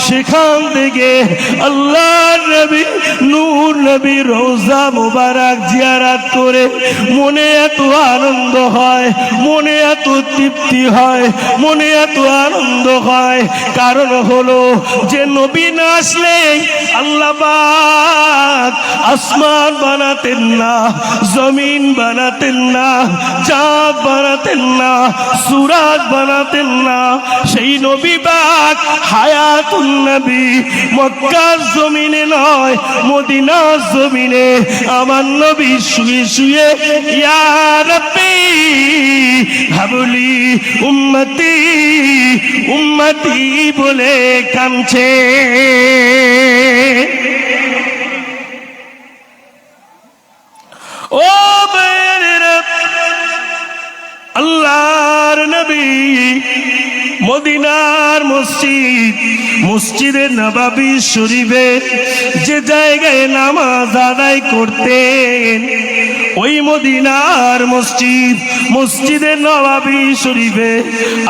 সেখান থেকে আল্লাহর নবী নূর নবী রওজা মুবারক জিয়ারত করে মনে এত আনন্দ হয়, মনে এত তৃপ্তি হয়, মনে এত আনন্দ হয়। কারণ হলো যে নবী না আসলে আল্লাহ পাক আসমান বানাতেন না, জমিন বানাতেন না, চাঁদ বানাতেন না, সূরজ বানাতেন না। সেই নবী পাক হায়াতুন নবী মক্কার জমিনে নয়, মদিনার জমিনে আমার নবী শুয়ে শুয়ে ইয়া রাব্বি হাবলি উম্মতি উম্মতি বলে কাঁদছে। ও বেরেরা, আল্লাহর নবী মদিনার মসজিদ, মসজিদে নববী শরীফে যে জায়গায় নামাজ আদায় করতেন, ওই মদিনার মসজিদ, মসজিদে নববী শরীফে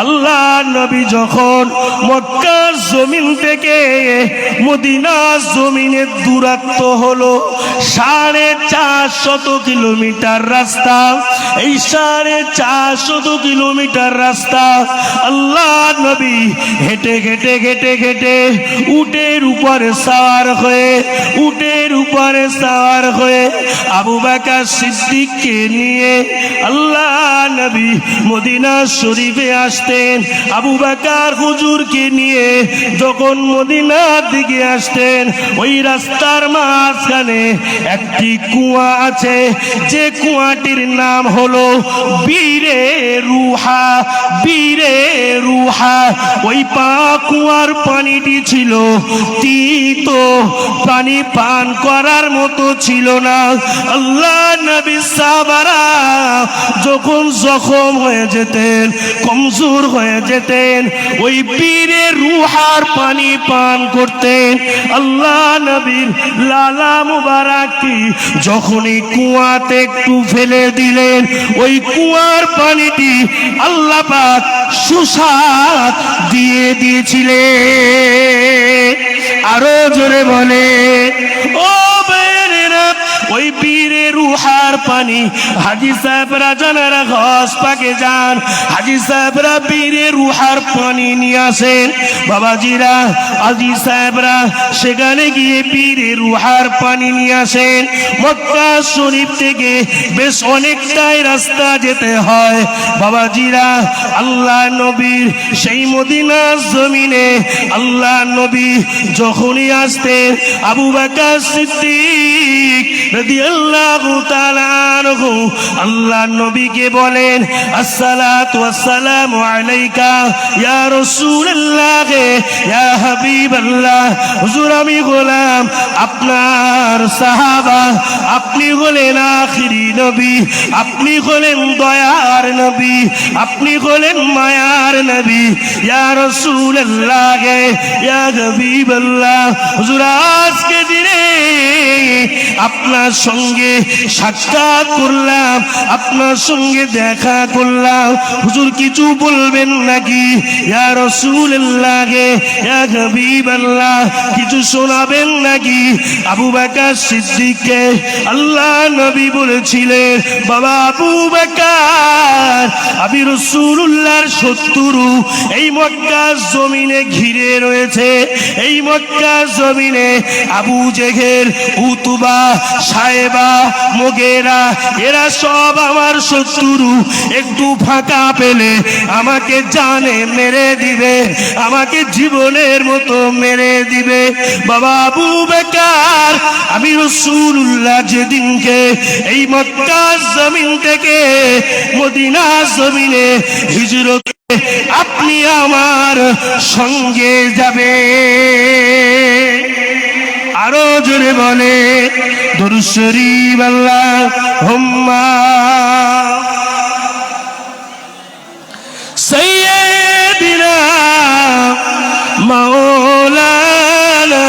আল্লাহর নবী যখন মক্কার জমিন থেকে মদিনার জমিনের দূরত্ব হলো 450 কিলোমিটার রাস্তা। এই 450 কিলোমিটার রাস্তা আল্লাহ নবী হেঁটে হেঁটে হেঁটে হেঁটে উটের উপরে সওয়ার হয়ে, উটের উপরে সওয়ার হয়ে আবু বকর সিদ্দিককে নিয়ে আল্লাহ নবী মদিনা শরীফে আসতেন। আবু বকর হুজুরকে নিয়ে যখন মদিনার দিকে আসতেন, ওই রাস্তার মাঝখানে একটি কুয়া আছে, যে কুয়াটির নাম হলো বীরে রুহা। বীরে রুহা, ওই কুয়ার পানিটি ছিল তিতো, পানি পান করার মতো ছিল না। আল্লাহ নবী সাহাবারা যখন জখম হয়ে যেতেন, কমজোর হয়ে যেতেন, ওই বীরে রুহার পানি পান করতেন। আল্লাহ নবীর লালা মুবারকটি যখনই কুয়াতে একটু ফেলে দিলেন, ওই কুয়ার পানিটি আল্লাহ পাক সুস্বাদ দিয়ে দিয়েছিলেন। আরো জোরে বলে ও বেরেরা, ওই বীরে রুহার পানি হাজী সাহেবরা জানারা ঘস পাকে যান, হাজী সাহেবরা বীরে রুহার পানি নিয়ে আসেন। বাবাজিরা, হাজী সাহেবরা সেখানে গিয়ে বীরে রুহার পানি নিয়ে আসেন। মক্কা শরীফ থেকে বেশ অনেকটাই রাস্তা যেতে হয়। বাবাজিরা, আল্লাহ নবীর সেই মদিনার জমিনে আল্লাহ নবী যখনই আসতেন, আবু বকর সিদ্দিক রাদিয়াল্লাহু তাআলা আনহু আল্লাহ নবীকে বলেন, আসসালাতু ওয়াসসালামু আলাইকা ইয়া রাসূলুল্লাহ, ইয়া হাবিবাল্লাহ। হুজুর, আমি গোলাম, আপনার সাহাবা, আপনি হলেন আখিরি নবী, আপনি হলেন দয়ার নবী, আপনি হলেন মায়ার নবী, ইয়া রাসূলুল্লাহ, ইয়া হাবিবাল্লাহ। হুজুর, আজকে দিনে আপনার সঙ্গে সাক্ষাৎ করলাম, আপনার সঙ্গে দেখা করলাম, হুজুর কিছু বলবেন নাকি? ইয়া রাসূলুল্লাহ, ইয়া হাবিবাল্লাহ, কিছু শোনাবেন নাকি? আবু বকর সিদ্দিককে আল্লাহ নবী বলেছিলেন, বাবা আবু বকর, আমি রাসূলুল্লাহর শত্রু এই মক্কার জমিনে ঘিরে রয়েছে। এই মক্কার জমিনে আবু জেহেল, উতবা, সায়েবা, মুগীরা, এরা সব আমার শত্রু। একটু ফাঁকা পেলে আমাকে জানে মেরে দিবে, আমাকে জীবনের মতো মেরে দিবে। বাবা আবু বকর, আমি রাসূলুল্লাহ যেদিনকে এই মক্কার জমিন থেকে মদিনার জমিনে হিজরত, আপনি আমার সঙ্গে যাবে। আরো জোরে বলে দুরূদ শরীফ আল্লাহুম্মা সাইয়্যিদিনা মাওলানা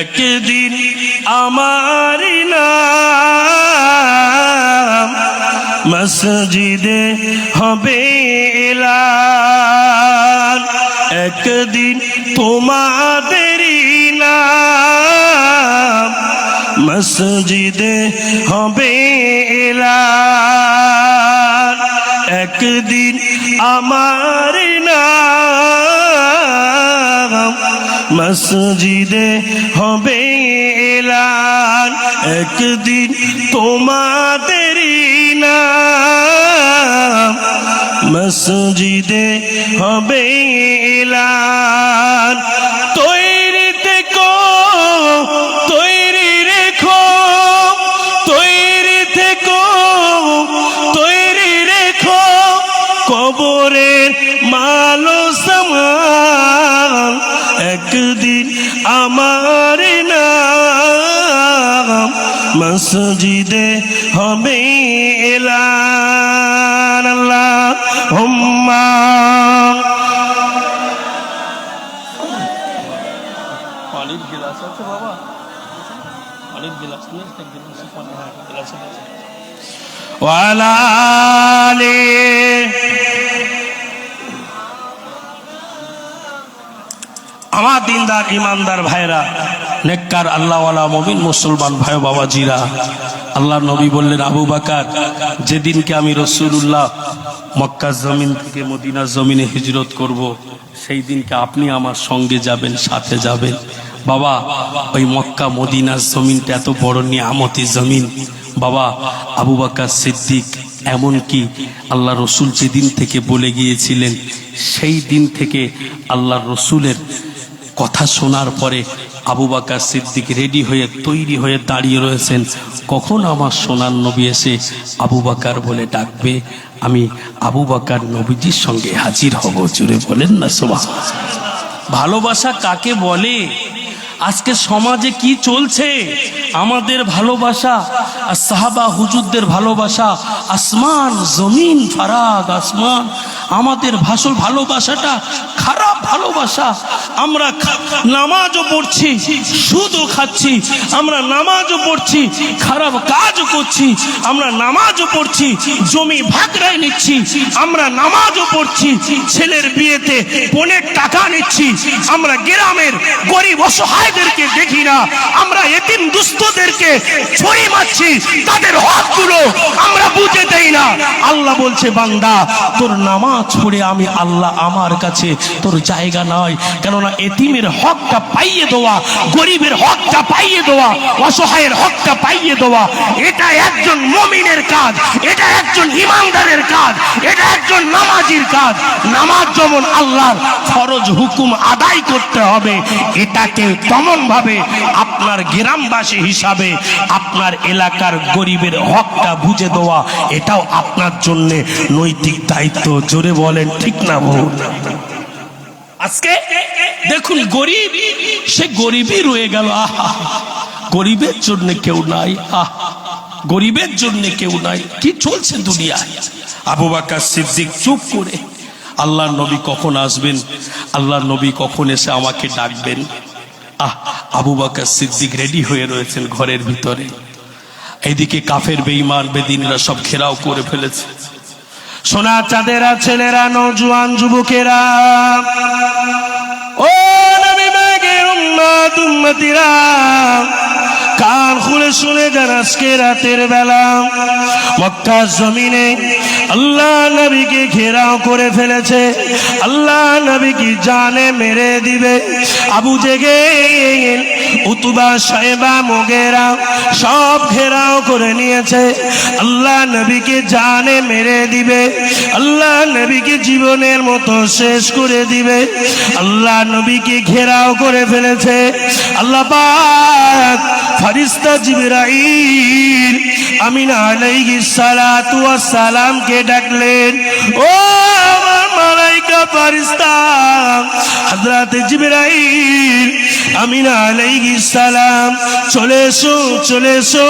একদিন আমার নাম মসজিদে হবে এলান, একদিন তোমাদেরই নাম মসজিদে হবে এলান, একদিন আমার নাম মসজিদে হবে এলান, একদিন তোমাদেরই নাম মসজিদে হবে এলান। তৈরি থেকো, তৈরি রেখো, তৈরি থেকো, তৈরি রেখো, কবরের মালো সামান, একদিন আমার নাম মসজিদে হবে এলান। আল্লাহুম্মা পানির গ্লাস আছে বাবা, পানির গ্লাস নিয়ে একটা গ্লাস আছে। ওয়া আলা আলিহি। আমার দিনদার ইমানদার ভাইরা, নেককার আল্লাহওয়ালা মুমিন মুসলমান ভাই বাবাজিরা, আল্লাহ নবী বললেন, আবু বকর, যেদিনকে আমি রাসূলুল্লাহ মক্কা জমিন থেকে মদিনা জমিনে হিজরত করব, সেই দিনকে আপনি আমার সঙ্গে যাবেন, সাথে যাবেন। বাবা, ওই মক্কা মদিনার জমিনটা এত বড় নিয়ামতি জমিন বাবা। আবু বকর সিদ্দিক, এমনকি আল্লাহ রসুল যেদিন থেকে বলে গিয়েছিলেন, সেই দিন থেকে আল্লাহ রসুলের কথা শোনার পরে আবু বকর সিদ্দিক রেডি হয়ে তৈরি হয়ে দাঁড়িয়ে রয়েছেন, কখন আমার সোনার নবী এসে আবু বকর বলে ডাকবে, আমি আবু বকর নবীজির সঙ্গে হাজির হব। জুড়ে বলেন না সুবহানাল্লাহ। ভালোবাসা কাকে বলে? আজকে সমাজে কি চলছে? আমাদের ভালোবাসা আর সাহাবা হুজুরদের ভালোবাসা আসমান জমিন ফারাক। আসমান আমাদের ভালোবাসাটা খারাপ ভালোবাসা। আমরা নামাজও পড়ছি, সুদও খাচ্ছি, আমরা নামাজও পড়ছি, খারাপ কাজও করছি, আমরা নামাজও পড়ছি, জমি ভাগড়ায় নিচ্ছি, আমরা নামাজও পড়ছি, ছেলের বিয়েতে বোনের টাকা নিচ্ছি, আমরা গ্রামের গরিব অসহায়দেরকে দেখি না, আমরা এতিম দুস্থদেরকে ছড়ি মারছি, তাদের হকগুলো আমরা বুঝে দেই না। আল্লাহ বলছে, বান্দা, তোর নামাজ পড়ে আমি আল্লাহ আমার কাছে তোর জায়গা নয়। কেননা এতিমের হকটা পাইয়ে দেওয়া, গরিবের হকটা পাইয়ে দেওয়া, অসহায়ের হকটা পাইয়ে দেওয়া, এটা একজন মুমিনের কাজ, এটা একজন ইমানদারের কাজ, এটা একজন নামাজির কাজ। নামাজ যেমন আল্লাহর ফরজ হুকুম আদায় করতে হবে, এটাকে তেমন ভাবে আপনার গ্রামবাসী হিসাবে আপনার এলাকার গরিবের হকটা বুঝে দেওয়া, এটাও আপনার জন্য নৈতিক দায়িত্ব। জোরে বলেন ঠিক না ভুল? আজকে দেখুন, গরিব সে গরিবই রয়ে গেল। আহা, গরিবের জন্য কেউ নাই। আহ, গরিবের জন্য কেউ নাই। কি চলছে দুনিয়ায়? আবু বকর সিদ্দিক চুপ করে, আল্লাহর নবী কখন আসবেন, আল্লাহর নবী কখন এসে আমাকে ডাকবেন। আবু বকর সিদ্দিক রেডি হয়ে রয়েছেন ঘরের ভিতরে। এইদিকে কাফের বেঈমান বেদিনরা সব ঘেরাও করে ফেলেছে। সোনা চাঁদেরা, ছেলেরা, নওজোয়ান যুবকেরা, ও নবী মাগের উম্মত উম্মতিরা, কান খুলে শুনে যান, আজকে রাতের বেলা মক্কা জমিনে আল্লাহ নবীকে ঘেরাও করে ফেলেছে। আল্লাহ নবীকে জানে মেরে দিবে। Abu Jahl, Utba, Shaiba, Mughira সব ঘেরাও করে নিয়েছে। আল্লাহ নবীকে জানে মেরে দিবে, আল্লাহ নবীকে জীবনের মতো শেষ করে দিবে। আল্লাহ নবীকে ঘেরাও করে ফেলেছে। আল্লাহ পাক ফেরেশতা জিবরাইল আমিন আলাইহিস সালাতু ওয়াস সালাম কে ডাকলেন, ও আমার মালাইকা का फरिश्ता हजरत जिब्राइल আমিনা আলাইহিস সালাম চলে এসো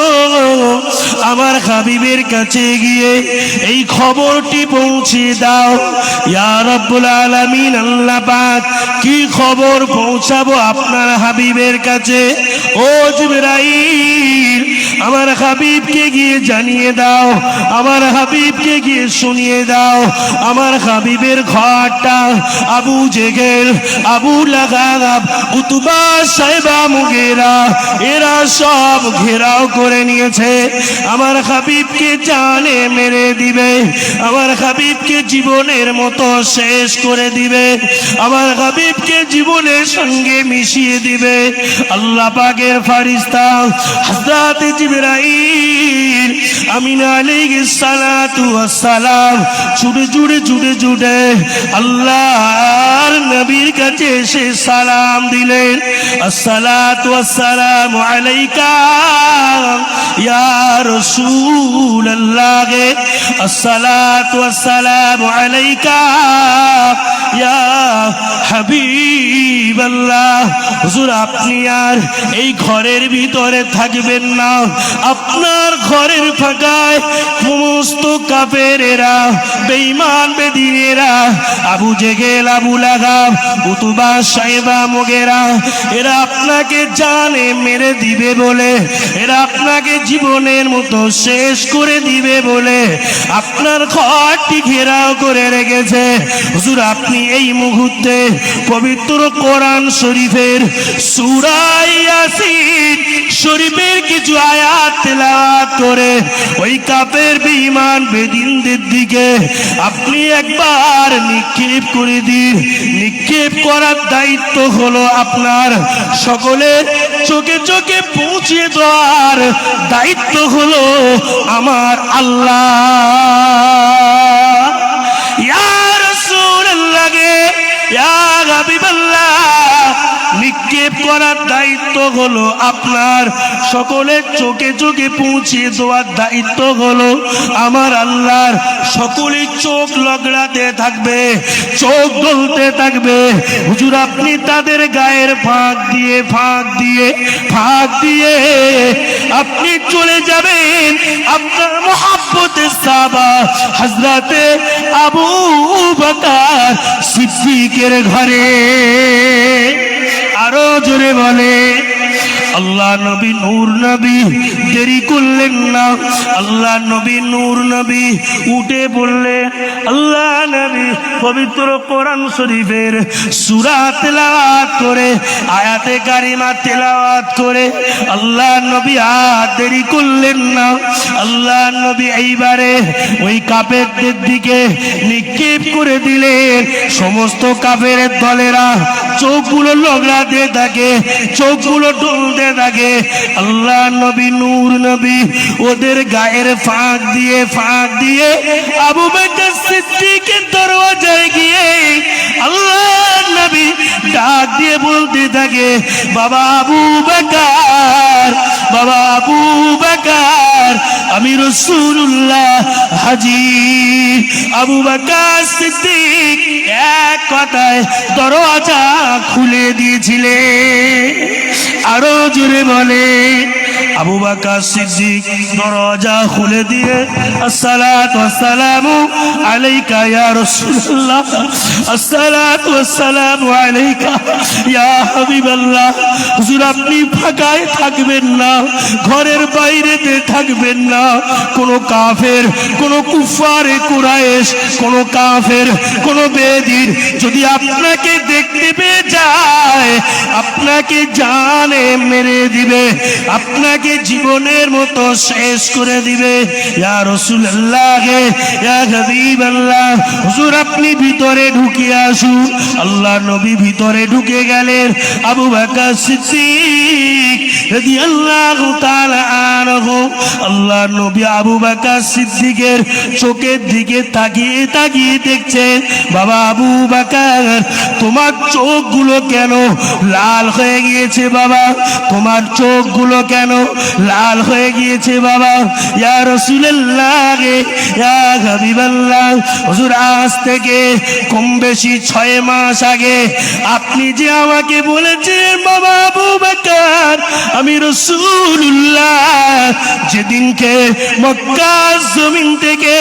আমার হাবিবের কাছে গিয়ে এই খবরটি পৌঁছে দাও। ইয়া রাব্বুল আলামিন, আল্লাহ পাক কি খবর পৌঁছাবো আপনার হাবিবের কাছে? ও জিবরাইল, আমার হাবিবকে গিয়ে জানিয়ে দাও, আমার হাবিবকে গিয়ে শুনিয়ে দাও, আমার হাবিবের ঘরটা আবু জেহেল, আবু লাহাব, উতবা, সাইবা, মুগীরা এরা সব ঘেরাও করে নিয়েছে। আমার হাবিবকে জানে মেরে দিবে, আমার হাবিবকে জীবনের মতো শেষ করে দিবে, আমার হাবিবকে জীবনের সঙ্গে মিশিয়ে দিবে। আল্লাহ পাকের ফেরেশতা হযরত জিবরাইল আমিনা আলাইহিস সালাতু ওয়াস সালাম ছুটে আল্লাহর নবীর কাছে এসে সালাম দিলেন। আসসালাতু ওয়াসসালামু আলাইকা ইয়া রাসূলুল্লাহ, আসসালাতু ওয়াসসালামু আলাইকা ইয়া হাবিবাল্লাহ। হুজুর, আপনি আর এই ঘরের ভিতরে থাকবেন না, আপনার ঘরের ফাঁকায় সমস্ত কাফেরেরা, বেঈমান বেদিনেরা, আবু জেহেল, আবু লাহাব, উতবা, সাইবা, মুগীরা এরা আপনাকে জানে মেরে দিবে বলে, এরা আপনাকে জীবনের মতো শেষ করে দিবে বলে আপনার ঘরটি ঘেরাও করে রেখেছে। হুজুর, আপনি এই মুহূর্তে পবিত্র কোরআন শরীফের সূরা ইয়াসিন শরীফের কিছু আয়াত তেলাওয়াত করে ওই কাফের বেঈমান বেদিনদের দিকে আপনি একবার নিক্ষেপ করে দিন। নিক্ষেপ করার দায়িত্ব হলো আপনার, সকলের চোখে চোখে পৌঁছে দেওয়ার দায়িত্ব হলো আমার আল্লাহ। ইয়া রাসূলুল্লাহ, ইয়া হাবিবাল্লাহ, নিক্ষেপ করার দায়িত্ব হলো আপনার, সকলের চোখে চোখে পৌঁছে দেওয়ার দায়িত্ব হলো আমার আল্লাহর। সকলের চোখ লগড়াতে থাকবে, চোখ গলতে থাকবে। হুজুর, আপনি তাদের গায়ের ফাঁক দিয়ে আপনি চলে যাবেন আপনার মুহাব্বতের সাহাবা হযরতে আবু বকর সিদ্দিকের ঘরে। আরো জোরে বলে আল্লাহ নবী নূর নবী দেরি করলেন না। আল্লাহ নবী নূর নবী উঠে বললেন, আল্লাহ নবী পবিত্র কোরআন শরীফের সূরা তেলাওয়াত করে, আয়াতে কারিমা তেলাওয়াত করে আল্লাহ নবী আর দেরি করলেন না। আল্লাহ নবী এইবারে ওই কাফেরদের দিকে নিক্ষেপ করে দিলেন। সমস্ত কাফেরের দলেরা চোখগুলো লগড়াতে থাকে, চোখগুলো ঢুলতে থাকে। আল্লাহ নবী নূর নবী ওদের গায়ের ফাঁক দিয়ে আবু বকর সিদ্দিকের দরওয়াজায় গিয়ে আল্লাহ নবী ডাক দিয়ে বলতে থাকে, বাবা আবু বকর, বাবা আবু বকর, আমি রাসূলুল্লাহ হাজির। আবু বকর সিদ্দিক এক কথায় দরওয়াজা খুলে দিয়েছিলেন। আরো জোরে বলে আবু বকর সিদ্দিক দরজা খুলে দিয়ে আসসালাতু ওয়াসসালামু আলাইকা ইয়া রাসূলুল্লাহ, আসসালাতু ওয়াসসালামু আলাইকা ইয়া হাবিবাল্লাহ। হুজুর, আপনি ফাঁকায় থাকবেন না, ঘরের বাইরেতে থাকবেন না। কোন কাফের, কোন কুফারে কুরাইশ, কোন কাফের, কোন বেদিন যদি আপনাকে দেখতে পেয়ে যায় আপনাকে জানে মেরে দিবে, আপনাকে জীবনের মতো শেষ করে দিবে। ইয়া রাসূলুল্লাহ, ইয়া হাবিবাল্লাহ, হুজুর আপনি ভিতরে ঢুকে আসুন। আল্লাহ নবী ভিতরে ঢুকে গেলেন। আবু বকর সিদ্দিক রাদিয়াল্লাহু তাআলা আনহু আল্লাহ নবী আবু বকর সিদ্দিকের চোখের দিকে তাকিয়ে তাকিয়ে দেখছে, বাবা আবু বকর তোমার চোখগুলো কেন লাল হয়ে গিয়েছে বাবা, তোমার চোখগুলো কেন লাল হয়ে গিয়েছে বাবা। ইয়া রাসূলুল্লাহ, ইয়া হাবিবাল্লাহ, হুজুর আজ থেকে কম বেশি 6 মাস আগে আপনি যে আমাকে বলেছেন বাবা আবু বকর, আমি রাসূলুল্লাহ যেদিনকে মক্কার জমিন থেকে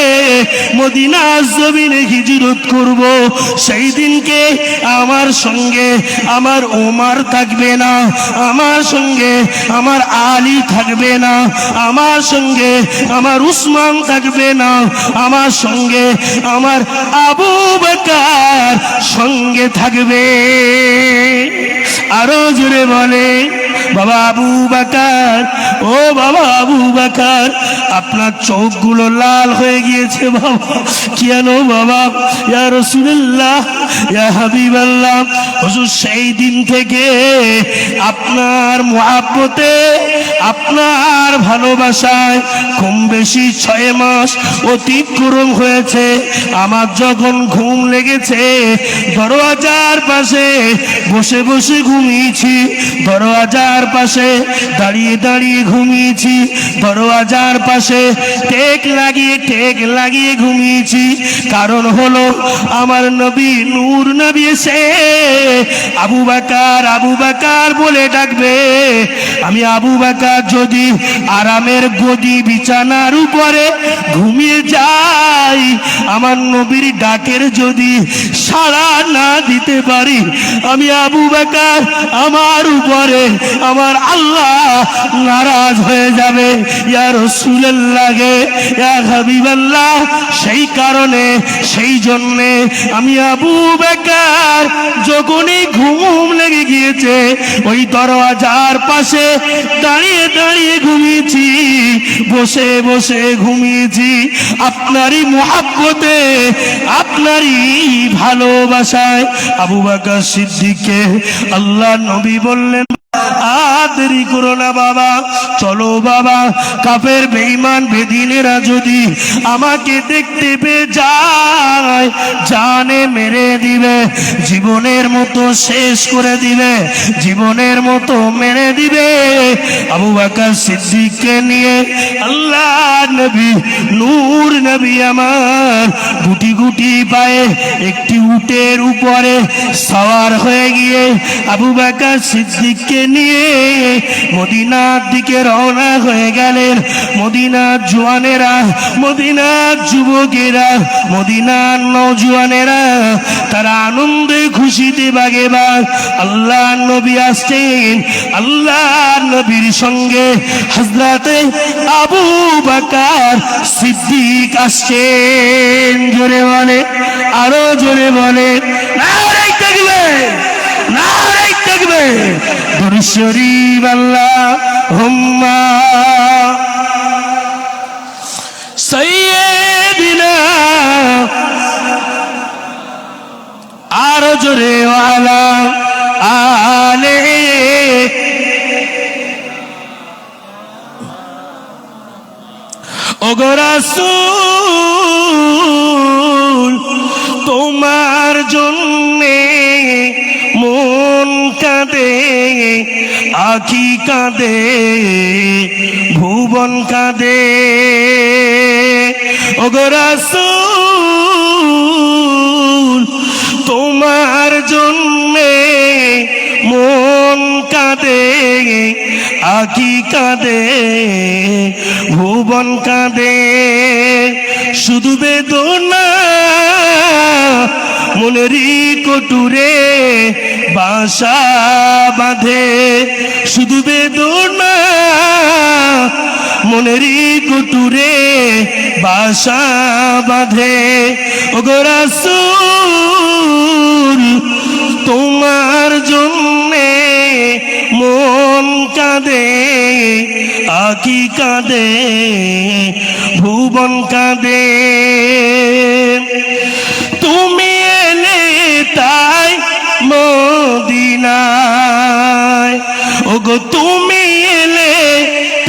মদিনার জমিনে হিজরত করব, সেই দিনকে আমার সঙ্গে আমার ওমর থাকবে না, আমার সঙ্গে আমার আলী থাকবে না, আমার সঙ্গে আমার উসমান থাকবে না, আমার সঙ্গে আমার আবু বকর সঙ্গে থাকবে। আরো জোরে বলে বাবা আবু বকর, ও বাবা আবু বকর আপনার চোখগুলো লাল হয়ে গিয়েছে বাবা, কেন বাবা? ইয়া রাসূলুল্লাহ, ইয়া হাবিবাল্লাহ, হুজুর সেই দিন থেকে আপনার মুহাব্বতে, আপনার ভালোবাসায় কম বেশি 6 মাস অতিক্রম হয়েছে। আমার যখন ঘুম লেগেছে দরওয়াজার পাশে বসে বসে ঘুমিয়েছি, দরওয়াজার পাশে দাঁড়িয়ে দাঁড়িয়ে ঘুমিয়েছি, দরওয়াজার পাশে টেক লাগিয়ে ঘুমিয়েছি। কারণ হলো আমার নবী নূর নবী এসে আবু বকর আবু বকর বলে ডাকবে, আমি আবু বকর যদি আরামের গদি বিছানার উপরে ঘুমিয়ে যাই, আমার নবীর ডাকের যদি সাড়া না দিতে পারি, আমি আবু বকর আমার উপরে আমার আল্লাহ নারাজ হয়ে যাবে। ইয়া রাসূলুল্লাহ, ইয়া হাবিবাল্লাহ, সেই কারণে সেই জন্যে আমি আবু বকর যখনই ঘুম লেগে গিয়েছে ওই দরওয়াজার পাশে দাঁড়িয়ে দাঁড়িয়ে ঘুমিয়েছি, বসে বসে ঘুমিয়েছি। আপনারই মুহাব্বতে, আপনারই ভালোবাসায় আবু বকর সিদ্দিককে আল্লাহ নবী বললেন, দেরি করো না বাবা, চলো বাবা, কাফের বেঈমান বেদিনেরা যদি আমাকে দেখতে পেয়ে যায় জানে মেরে দিবে, জীবনের মতো শেষ করে দিবে, জীবনের মতো মেরে দিবে। আবু বকর সিদ্দিককে নিয়ে আল্লাহ নবী নূর নবী আমার গুটি গুটি পায়ে একটি উটের উপরে সওয়ার হয়ে গিয়ে আবু বকর সিদ্দিককে নিয়ে মদিনার দিকে রওনা হয়ে গেলেন। মদিনার জওয়ানেরা, মদিনার যুবকেরা, মদিনার নওজওয়ানেরা তারা আনন্দে খুশিতে বাগে বাগ। আল্লাহ নবী আসছেন, আল্লাহ নবীর সঙ্গে হযরতে আবু বকর সিদ্দিক আসছেন। জোরে বলে, আরো জোরে বলে, নারে তাকবীর, নারে তাকবীর, দুরূদ শরীফ আল্লাহুম্মা সাইয়্যিদিনা, আরো জোরে ওয়ালা আলে। ওগো রাসূল তোমার জন্যে মন কাঁদে, আখি কাঁদে, ভুবন কাঁদে। ওগো রাসূল তোমার জন্যে মন কাঁদে, আখি কাঁদে, ভুবন কাঁদে। শুধু বেদনা মনেরই কটুরে বাসা বাঁধে, শুধু বেদনা মনেরই কটুরে বাসা বাঁধে। ওগো রাসূল তোমার জন্যে মন কাঁদে, আখি কাঁদে, ভুবন কাঁদে। তুমি এলে তাই মদিনায়, ওগো তুমি এলে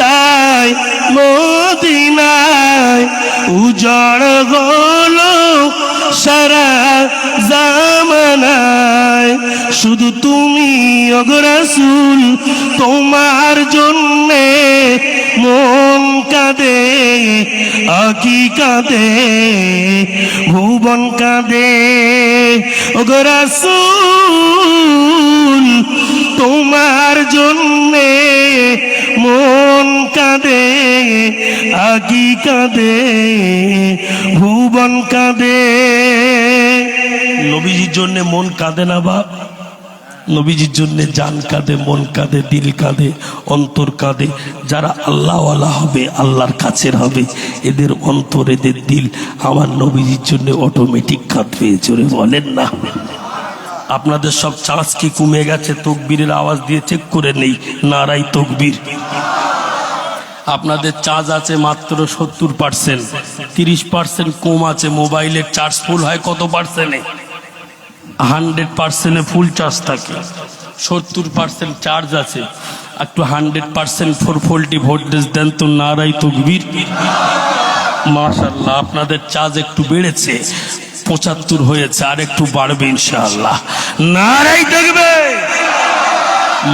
তাই মদিনায়। উজাড় হলো সারা জামানায়, শুধু তুমি ওগো রাসূল, তোমার জন্যে মন কাঁদে, আকি কাঁদে, ভুবন কাঁদে। ওগো রাসূল, তোমার জন্যে মন কাঁদে, আকি কাঁদে, ভুবন কাঁদে। নবীজির জন্য মন কাঁদে না বাপ? নবীজির জন্য জান কাঁদে, মন কাঁদে, দিল কাঁদে, অন্তর কাঁদে। যারা আল্লাহওয়ালা হবে, আল্লাহর কাছের হবে, এদের অন্তর, এদের দিল আমার নবীজির জন্য অটোমেটিক কাঁদবে। জোরে বলেন না? আপনাদের সব চার্জ কি কমে গেছে? তকবীরের আওয়াজ দিয়ে চেক করে নেই। নারাই তকবীর। আপনাদের চার্জ আছে মাত্র 70%, 30% কম আছে। মোবাইলের চার্জ ফুল হয় কত পার্সেন্টে? 100%-এ ফুল চার্জ থাকে, 70% চার্জ আছে। একটু 100% 440 ভোল্টেজ দেন তো। নারাই তকবীর। মাশাআল্লাহ, আপনাদের চার্জ একটু বেড়েছে, 75 হয়েছে, আর একটু বাড়বে ইনশাআল্লাহ। নারাই তকবীর।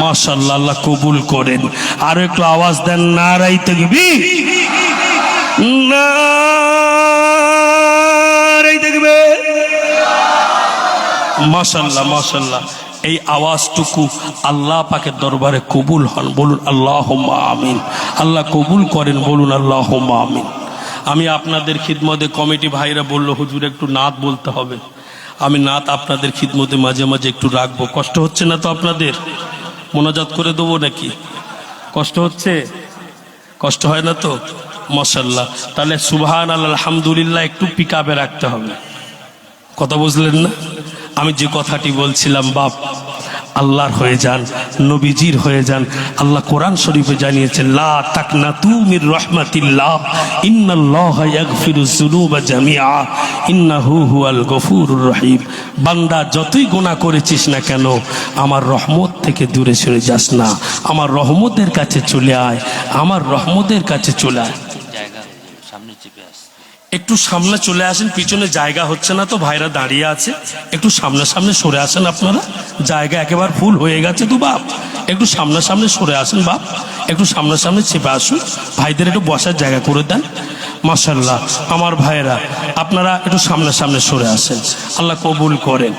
মাশাআল্লাহ, আল্লাহ কবুল করেন। আর একটু আওয়াজ দেন, নারাই তাকবীর, নারাই তাকবীর। মাশাআল্লাহ, মাশাআল্লাহ। এই আওয়াজটুকু আল্লাহ পাকের দরবারে কবুল হন। বলুন আল্লাহুম্মা আমিন। আল্লাহ কবুল করেন, বলুন আল্লাহুম্মা আমিন। আমি আপনাদের খিদমতে, কমিটি ভাইরা বলল হুজুর একটু নাত বলতে হবে। আমি নাত আপনাদের খিদমতে মাঝে মাঝে একটু রাখবো। কষ্ট হচ্ছে না তো আপনাদের? মোনাজাত করে দেবো নাকি? কষ্ট হচ্ছে? কষ্ট হয় না তো? মাশাআল্লাহ। তাহলে সুবহান আল্লাহ, আলহামদুলিল্লাহ একটু পিকআপে রাখতে হবে। কথা বুঝলেন না? আমি যে কথাটি বলছিলাম, বাপ আল্লাহর হয়ে যান, নবীজির হয়ে যান। আল্লাহ কোরআন শরীফে জানিয়েছেন, লা তাকনাতু মির রাহমাতিল্লাহ, ইন্নাল্লাহা ইয়াগফিরুয যুনুবা জামিআ, ইন্নাহু হুয়াল গফুরুর রহিম। বান্দা যতই গুনাহ করেছিস না কেন, আমার রহমত থেকে দূরে সরে যাস না। আমার রহমতের কাছে চলে আয়, আমার রহমতের কাছে চলে আয়। একটু সামনে চলে আসেন, পিছনে জায়গা হচ্ছে না তো, ভাইরা দাঁড়িয়ে আছে। একটু সামনে সামনে সরে আসেন আপনারা, জায়গা একেবারে ফুল হয়ে গেছে তো বাপ। একটু সামনে সামনে সরে আসেন বাপ, একটু সামনে সামনে চেপে আসুন। ভাইদের একটু বসার জায়গা করে দেন। মাশাআল্লাহ, আমার ভাইরা আপনারা একটু সামনে সামনে সরে আসেন। আল্লাহ কবুল করেন।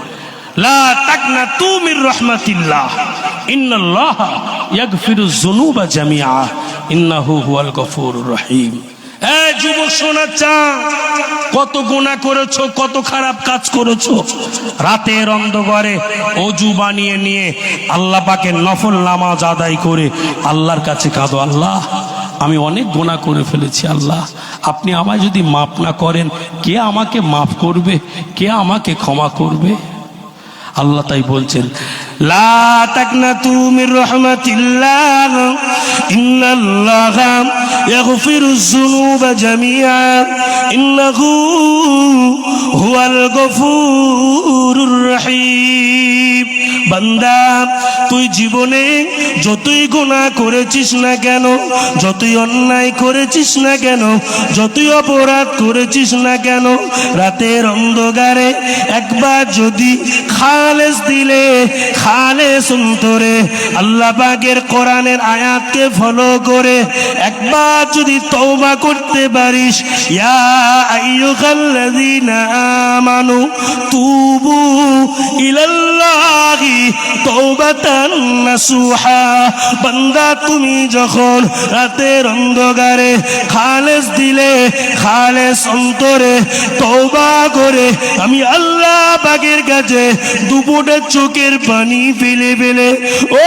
লা তাকনাতু মির রাহমাতিল্লাহ, ইন্নাল্লাহা ইয়াগফিরুয যুনুবা জামিআ, ইন্নাহু হুয়াল গফুরুর রহিম। যুবক শোনাচ্ছা, কত গুনাহ করেছো, কত খারাপ কাজ করেছো। রাতের অন্ধকারে অজু বানিয়ে নিয়ে আল্লাহ পাকের নফল নামাজ আদায় করে আল্লাহর কাছে কাঁদো, আল্লাহ আমি অনেক গুনাহ করে ফেলেছি, আল্লাহ আপনি আমায় যদি মাফ না করেন, কে আমাকে মাফ করবে, কে আমাকে ক্ষমা করবে? আল্লাহ তাই বলছেন, লা তাকনাতু মির রাহমাতিল্লাহ, ইন্নাল্লাহা ইয়াগফিরুয যুনুবা জামিআ, ইন্নাহু হুয়াল গফুরুর রহিম। বান্দা, তুই জীবনে যতই গুনাহ করেছিস না কেন, যতই অন্যায় করেছিস না কেন, যতই অপরাধ করেছিস না কেন, রাতের অন্ধকারে একবার যদি খালেস দিলে, খালেস অন্তরে আল্লাহ পাকের কোরআনের আয়াতকে ফলো করে একবার যদি তওবা করতে পারিস, ইয়া আইয়ুহাল্লাযীনা আমানু তুবু ইলাল্লাহি তাওবাতান নাসুহা। বান্দা, তুমি যখন রাতের অন্ধকারে খালেস দিলে, খালেস অন্তরে তওবা করে আমি আল্লাহ পাকের কাছে দুপোটা চোখের পানি ফেলে ফেলে, ও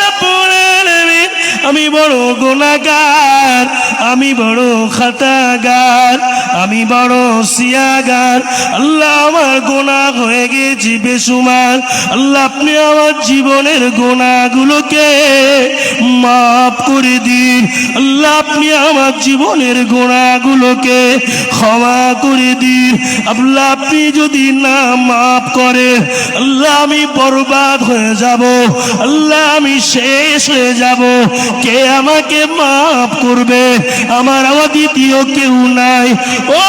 রব্বুল আলামিন আমি বড় গুনাহগার, আমি বড় খাতাগার, আমি বড় সিয়াগার, আল্লাহ আমার গুনাহ হয়ে গেছে বেসুমার, আল্লাহ আপনি আমার জীবনের গুনাহগুলোকে মাফ করে দিন, আল্লাহ আপনি আমার জীবনের গুনাহগুলোকে ক্ষমা করে দিন। আল্লাহ আপনি যদি না মাফ করে, আল্লাহ আমি বরবাদ হয়ে যাব, আল্লাহ আমি শেষ হয়ে যাব। কে আমাকে মাফ করবে? আমার দ্বিতীয় কেউ নাই। ও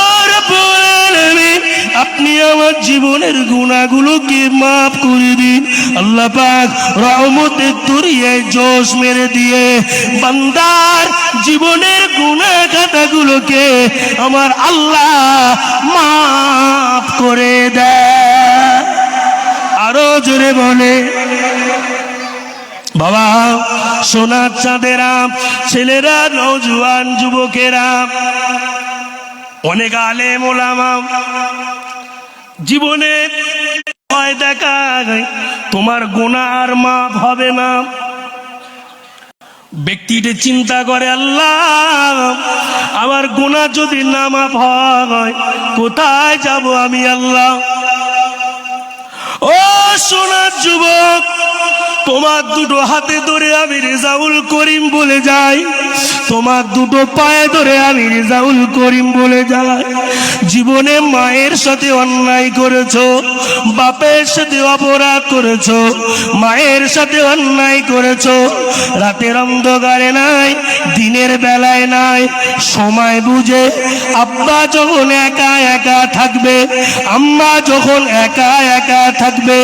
রাব্বুল আলামিন আপনি আমার জীবনের গুনাহগুলোকে মাফ করে দিন। আল্লাহ পাক রহমতের দরিয়ায় জোশ মেরে দিয়ে বান্দার জীবনের গুনাহ খাতাগুলোকে আমার আল্লাহ মাফ করে দেয়। আরো জোরে বলে বাবা, সোনার চাঁদেরা, ছেলেরা, নওজোয়ান যুবকেরা, অনেক আলেম ওলামা জীবনে ভয় দেখা তোমার গুনাহ আর মাফ হবে না। ব্যক্তিটা চিন্তা করে, আল্লাহ আমার গুনাহ যদি না মাফ হয় কোথায় যাব আমি আল্লাহ? ও সোনার যুবক, তোমার দুটো হাতে ধরে আমি রেজাউল করিম বলে যাই, তোমার দুটো পায়ে ধরে আমি রেজাউল করিম বলে যাই। জীবনে মায়ের সাথে অন্যায় করেছো, বাপের সাথে অপরাধ করেছো, মায়ের সাথে অন্যায় করেছো। রাতের অন্ধকারে নাই, দিনের বেলায় নাই, সময় বুঝে আব্বা যখন একা একা থাকবে, আম্মা যখন একা একা থাকবে,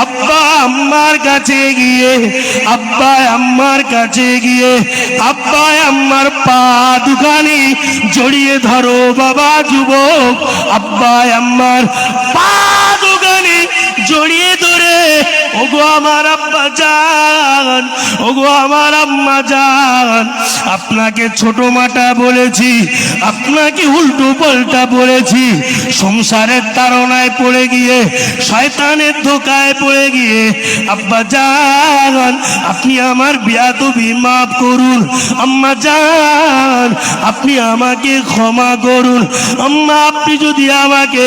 আব্বা আম্মার কাছে গিয়ে, আব্বা আম্মার কাছে গিয়ে আব্বা আম্মার পা দুখানি জড়িয়ে ধরো। বাবা যুবক, আব্বা আম্মার পা দুখানি জড়িয়ে ধরে, ওগো আমার আব্বা জান, ওগো আমার আম্মা জান, আপনাকে ছোট মাটা বলেছি, আপনাকে উল্টো পাল্টা বলেছি, সংসারের তাড়নায় পড়ে গিয়ে, শয়তানের ধোকায় পড়ে গিয়ে, আব্বা জান আপনি আমার বেয়াদবি মাফ করুন, আম্মা জান আপনি আমাকে ক্ষমা করুন। আম্মা, আপনি যদি আমাকে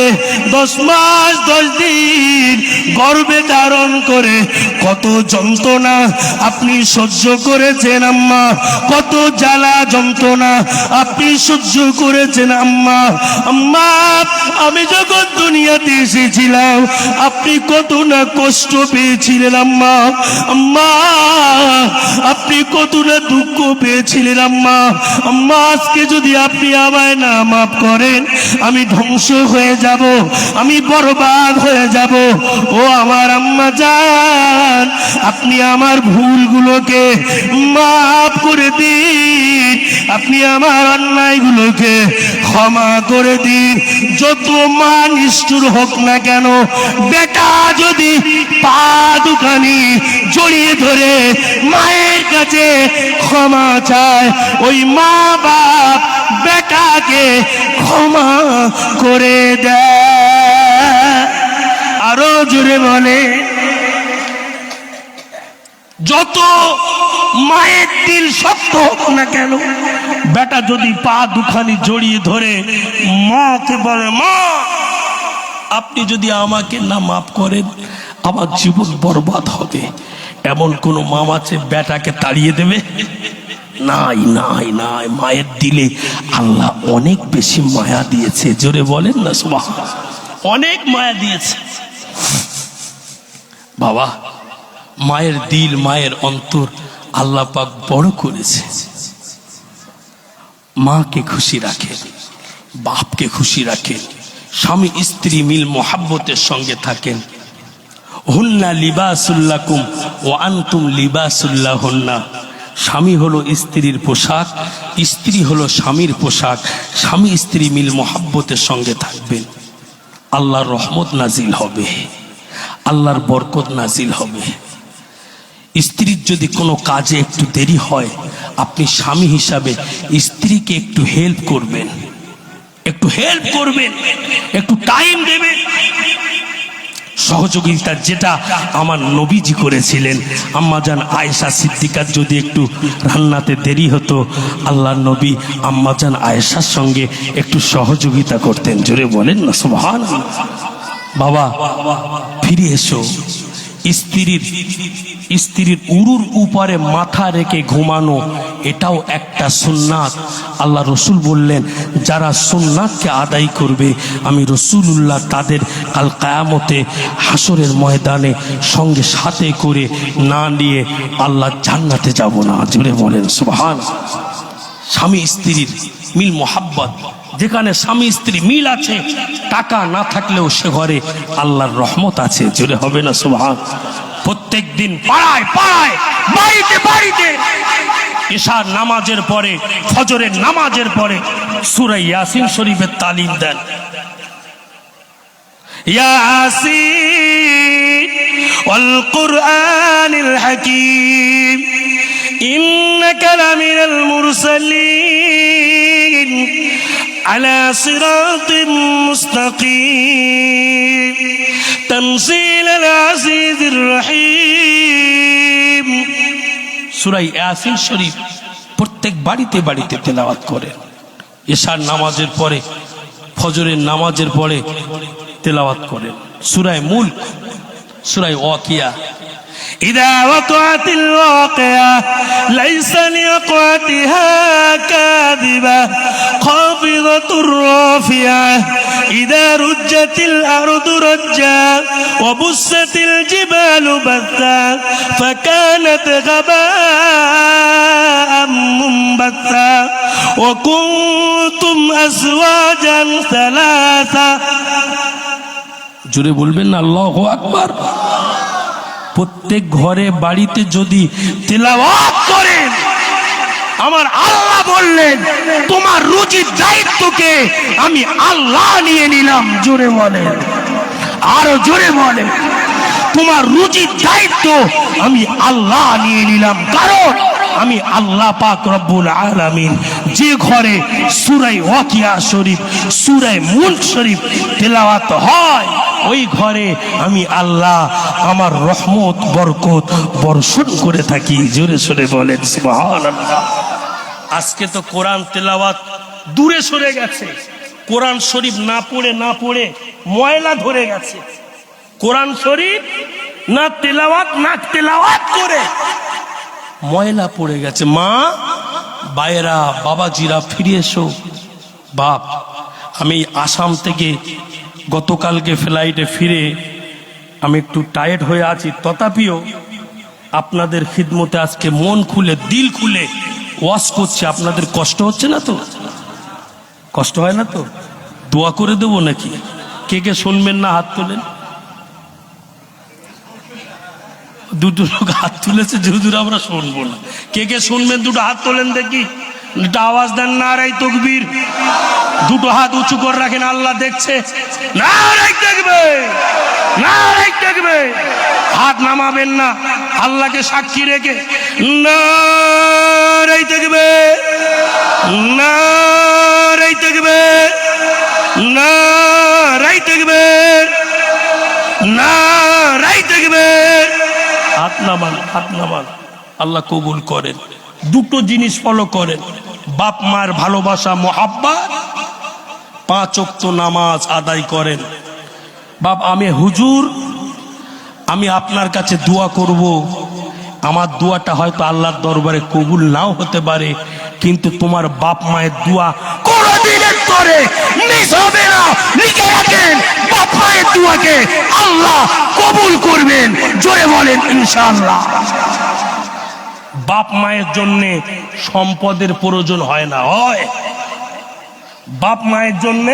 10 মাস 10 দিন গর্ভে ধারণ করে কত যন্ত্রণা আপনি সহ্য করেছেন আম্মা, কত জ্বালা যন্ত্রণা আপনি সহ্য করেছেন আম্মা। আম্মা, আমি যখন দুনিয়াতে এসেছিলাম আপনি কত না কষ্ট পেয়েছিলেন আম্মা, আম্মা আপনি কত না দুঃখ পেয়েছিলেন আম্মা। আম্মা, আজকে যদি আপনি আমায় না মাফ করেন আমি ধ্বংস হয়ে যাব, আমি বরবাদ হয়ে যাব। ও আমার আম্মা জান, আপনি আমার ভুলগুলোকে মাফ করে দিন, আপনি আমার অন্যায়গুলোকে ক্ষমা করে দিন। যত মা নিষ্ঠুর হোক না কেন, বেটা যদি পা দুখানি জড়িয়ে ধরে মায়ের কাছে ক্ষমা চায়, ওই মা বাপ বেটাকে ক্ষমা করে দেয়। আরো জোরে বলে, যত মায়ের দিল শক্ত হোক না কেন, বেটা যদি পা দুখানি জড়িয়ে ধরে মাকে বলে, মা আপনি যদি আমাকে না মাফ করেন আমার জীবন বরবাদ হবে। এমন কোন মা আছে বেটাকে তাড়িয়ে দেবে? নাই নাই নাই। মায়ের দিলে আল্লাহ অনেক বেশি মায়া দিয়েছে, জোরে বলেন না সুবহানাল্লাহ। অনেক মায়া দিয়েছে বাবা। মায়ের দিল, মায়ের অন্তর আল্লাহ পাক বড় করেছে। মাকে খুশি রাখেন, বাপকে খুশি রাখেন, স্বামী স্ত্রী মিল মোহাব্বতের সঙ্গে থাকেন। হুন্না লিবাসুল্লাকুম ওয়া আনতুম লিবাসুল্লাহুন্না। স্বামী হলো স্ত্রীর পোশাক, স্ত্রী হলো স্বামীর পোশাক। স্বামী স্ত্রী মিল মোহাব্বতের সঙ্গে থাকবেন, আল্লাহর রহমত নাজিল হবে, আল্লাহর বরকত নাজিল হবে। স্ত্রীর যদি কোনো কাজে একটু দেরি হয়, আপনি স্বামী হিসাবে স্ত্রীকে একটু হেল্প করবেন, একটু হেল্প করবেন, একটু টাইম দেবেন, সহযোগিতা, যেটা আমার নবীজি করেছিলেন। আম্মাজান আয়েশা সিদ্দিকার যদি একটু রান্নাতে দেরি হতো, আল্লাহর নবী আম্মাজান আয়েশার সঙ্গে একটু সহযোগিতা করতেন। জোরে বলেন না সুবহানাল্লাহ। বাবা ফিরে এসো। স্ত্রীর উরুর উপরে মাথা রেখে ঘুমানো, এটাও একটা সুন্নাত। আল্লাহ রসুল বললেন, যারা সুন্নাতকে আদায় করবে আমি রসুলুল্লাহ তাদের কাল কিয়ামতে হাসরের ময়দানে সঙ্গে সাথে করে না নিয়ে আল্লাহ জান্নাতে যাব না। জোরে বলেন সুবহানাল্লাহ। স্বামী স্ত্রীর মিল মোহাব্বত, যেখানে স্বামী স্ত্রী মিল আছে, টাকা না থাকলেও সে ঘরে আল্লাহর রহমত আছে। জোরে হবে না সুবহান। প্রত্যেক দিন পাড়ায় পাড়ায়, বাড়িতে বাড়িতে ইশার নামাজের পরে, ফজরের নামাজের পরে সূরা ইয়াসিন শরীফের তালিম দেন। ইয়াসিন ওয়াল কুরআনিল হাকীম ইন্নাকা লামিনাল মুরসালিন আলা সিরাতিম মুস্তাকিম তানজিলাল আজিজির রহিম। সূরা ইয়াসিন শরীফ প্রত্যেক বাড়িতে বাড়িতে তেলাওয়াত করেন। ইশার নামাজের পরে, ফজরের নামাজের পরে তেলাওয়াত করেন। সূরা মুলক, সূরা ওয়াকিয়া। ইযা ওয়াকাতিল ওয়াকিয়া লাইসা লিওয়াকাতিহা কাযিবা খাফিদাতুর রাফিয়া ইযা রুজ্জাতিল আরদু রাজ্জা ওয়া বুসাতিল জিবালু বাসা ফাকানাত গাবাআম মুনবাসা ওয়া কুনতুম আজওয়াজান সালাসা। জোরে বলবেন না আল্লাহু আকবার। প্রত্যেক ঘরে বাড়িতে যদি তেলাওয়াত করেন, আমার আল্লাহ বললেন তোমার রুজির দায়িত্বকে আমি আল্লাহ নিয়ে নিলাম। জোরে বলেন, আরো জোরে বলেন, তোমার রুজির দায়িত্ব আমি আল্লাহ নিয়ে নিলাম। কারণ আমি আল্লাহ পাক রব্বুল আলামিন যে ঘরে সূরা ওয়াকিয়া শরীফ, সূরা মুলক শরীফ তেলাওয়াত হয়, ওই ঘরে আমি আল্লাহ আমার রহমত বরকত বর্ষণ করে থাকি। জোরে সোরে বলেন সুবহানাল্লাহ। আজকে তো কোরআন তেলাওয়াত দূরে সরে গেছে। কোরআন শরীফ না পড়ে না পড়ে ময়লা ধরে গেছে। কোরআন শরীফ না তেলাওয়াত করে ময়লা পড়ে গেছে। মা, ভাইয়েরা, বাবাজিরা ফিরে এসো। বাপ, আমি আসাম থেকে গতকালকে ফ্লাইটে ফিরে আমি একটু টায়ার্ড হয়ে আছি, তথাপিও আপনাদের খিদমতে আজকে মন খুলে দিল খুলে ওয়াজ করছি। আপনাদের কষ্ট হচ্ছে না তো? কষ্ট হয় না তো? দোয়া করে দেবো নাকি? কে কে শুনবেন না হাত তোলেন। দুটো লোক হাত তুলেছে, হুজুর আমরা শুনবো না। কে কে শুনবেন দুটো হাত তোলেন দেখি, এটা আওয়াজ দেন। নারাই তাকবীর। দুটো হাত উঁচু করে রাখেন, আল্লাহ দেখছে। নারাই তাকবীর, নারাই তাকবীর। হাত নামাবেন না, আল্লাহকে সাক্ষী রেখে। নারাই তাকবীর, নারাই তাকবীর, নারাই তাকবীর, নারাই তাকবীর। হাত নামান, হাত নামান। আল্লাহ কবুল করেন। দুটো জিনিস ফলো করেন, বাপ মার ভালোবাসা মোহাব্বত, 5 ওয়াক্ত নামাজ আদায় করেন। বাপ, আমি হুজুর, আমি আপনার কাছে দোয়া করব। আমার দোয়াটা হয়তো আল্লাহর দরবারে কবুল নাও হতে পারে, কিন্তু তোমার বাপ মায়ের দোয়া কোনদিনের তরে মিস হবে না। লিখে রাখেন, বাপ মায়ের দোয়াকে আল্লাহ কবুল করবেন। জোরে বলেন ইনশাআল্লাহ। বাপ মায়ের জন্য সম্পদের প্রয়োজন হয় না, হয়? বাপ মায়ের জন্য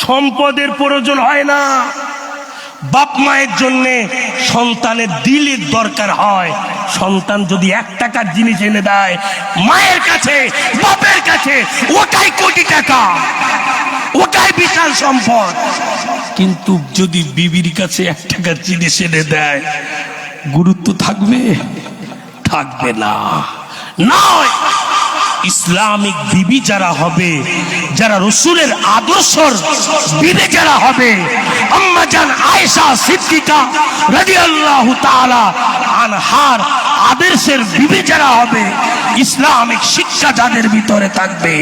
সম্পদের প্রয়োজন হয় না। বাপ মায়ের জন্য সন্তানের দিলের দরকার হয়। সন্তান যদি 1 টাকার জিনিস এনে দেয় মায়ের কাছে, বাপের কাছে, ওটাই কোটি টাকা, ওটাই বিশাল সম্পদ। কিন্তু যদি বিবির কাছে 1 টাকার জিনিস এনে দেয়, গুরুত্ব থাকবে? থাকবে না। নয়, ইসলামিক বিবি যারা হবে, যারা রসুলের আদর্শর বিবি যারা হবে, আম্মা জান আয়েশা সিদ্দিকা রাদিয়াল্লাহু তাআলা আনহার আদর্শের বিবি যারা হবে, ইসলামিক শিক্ষা যাদের ভিতরে থাকবে,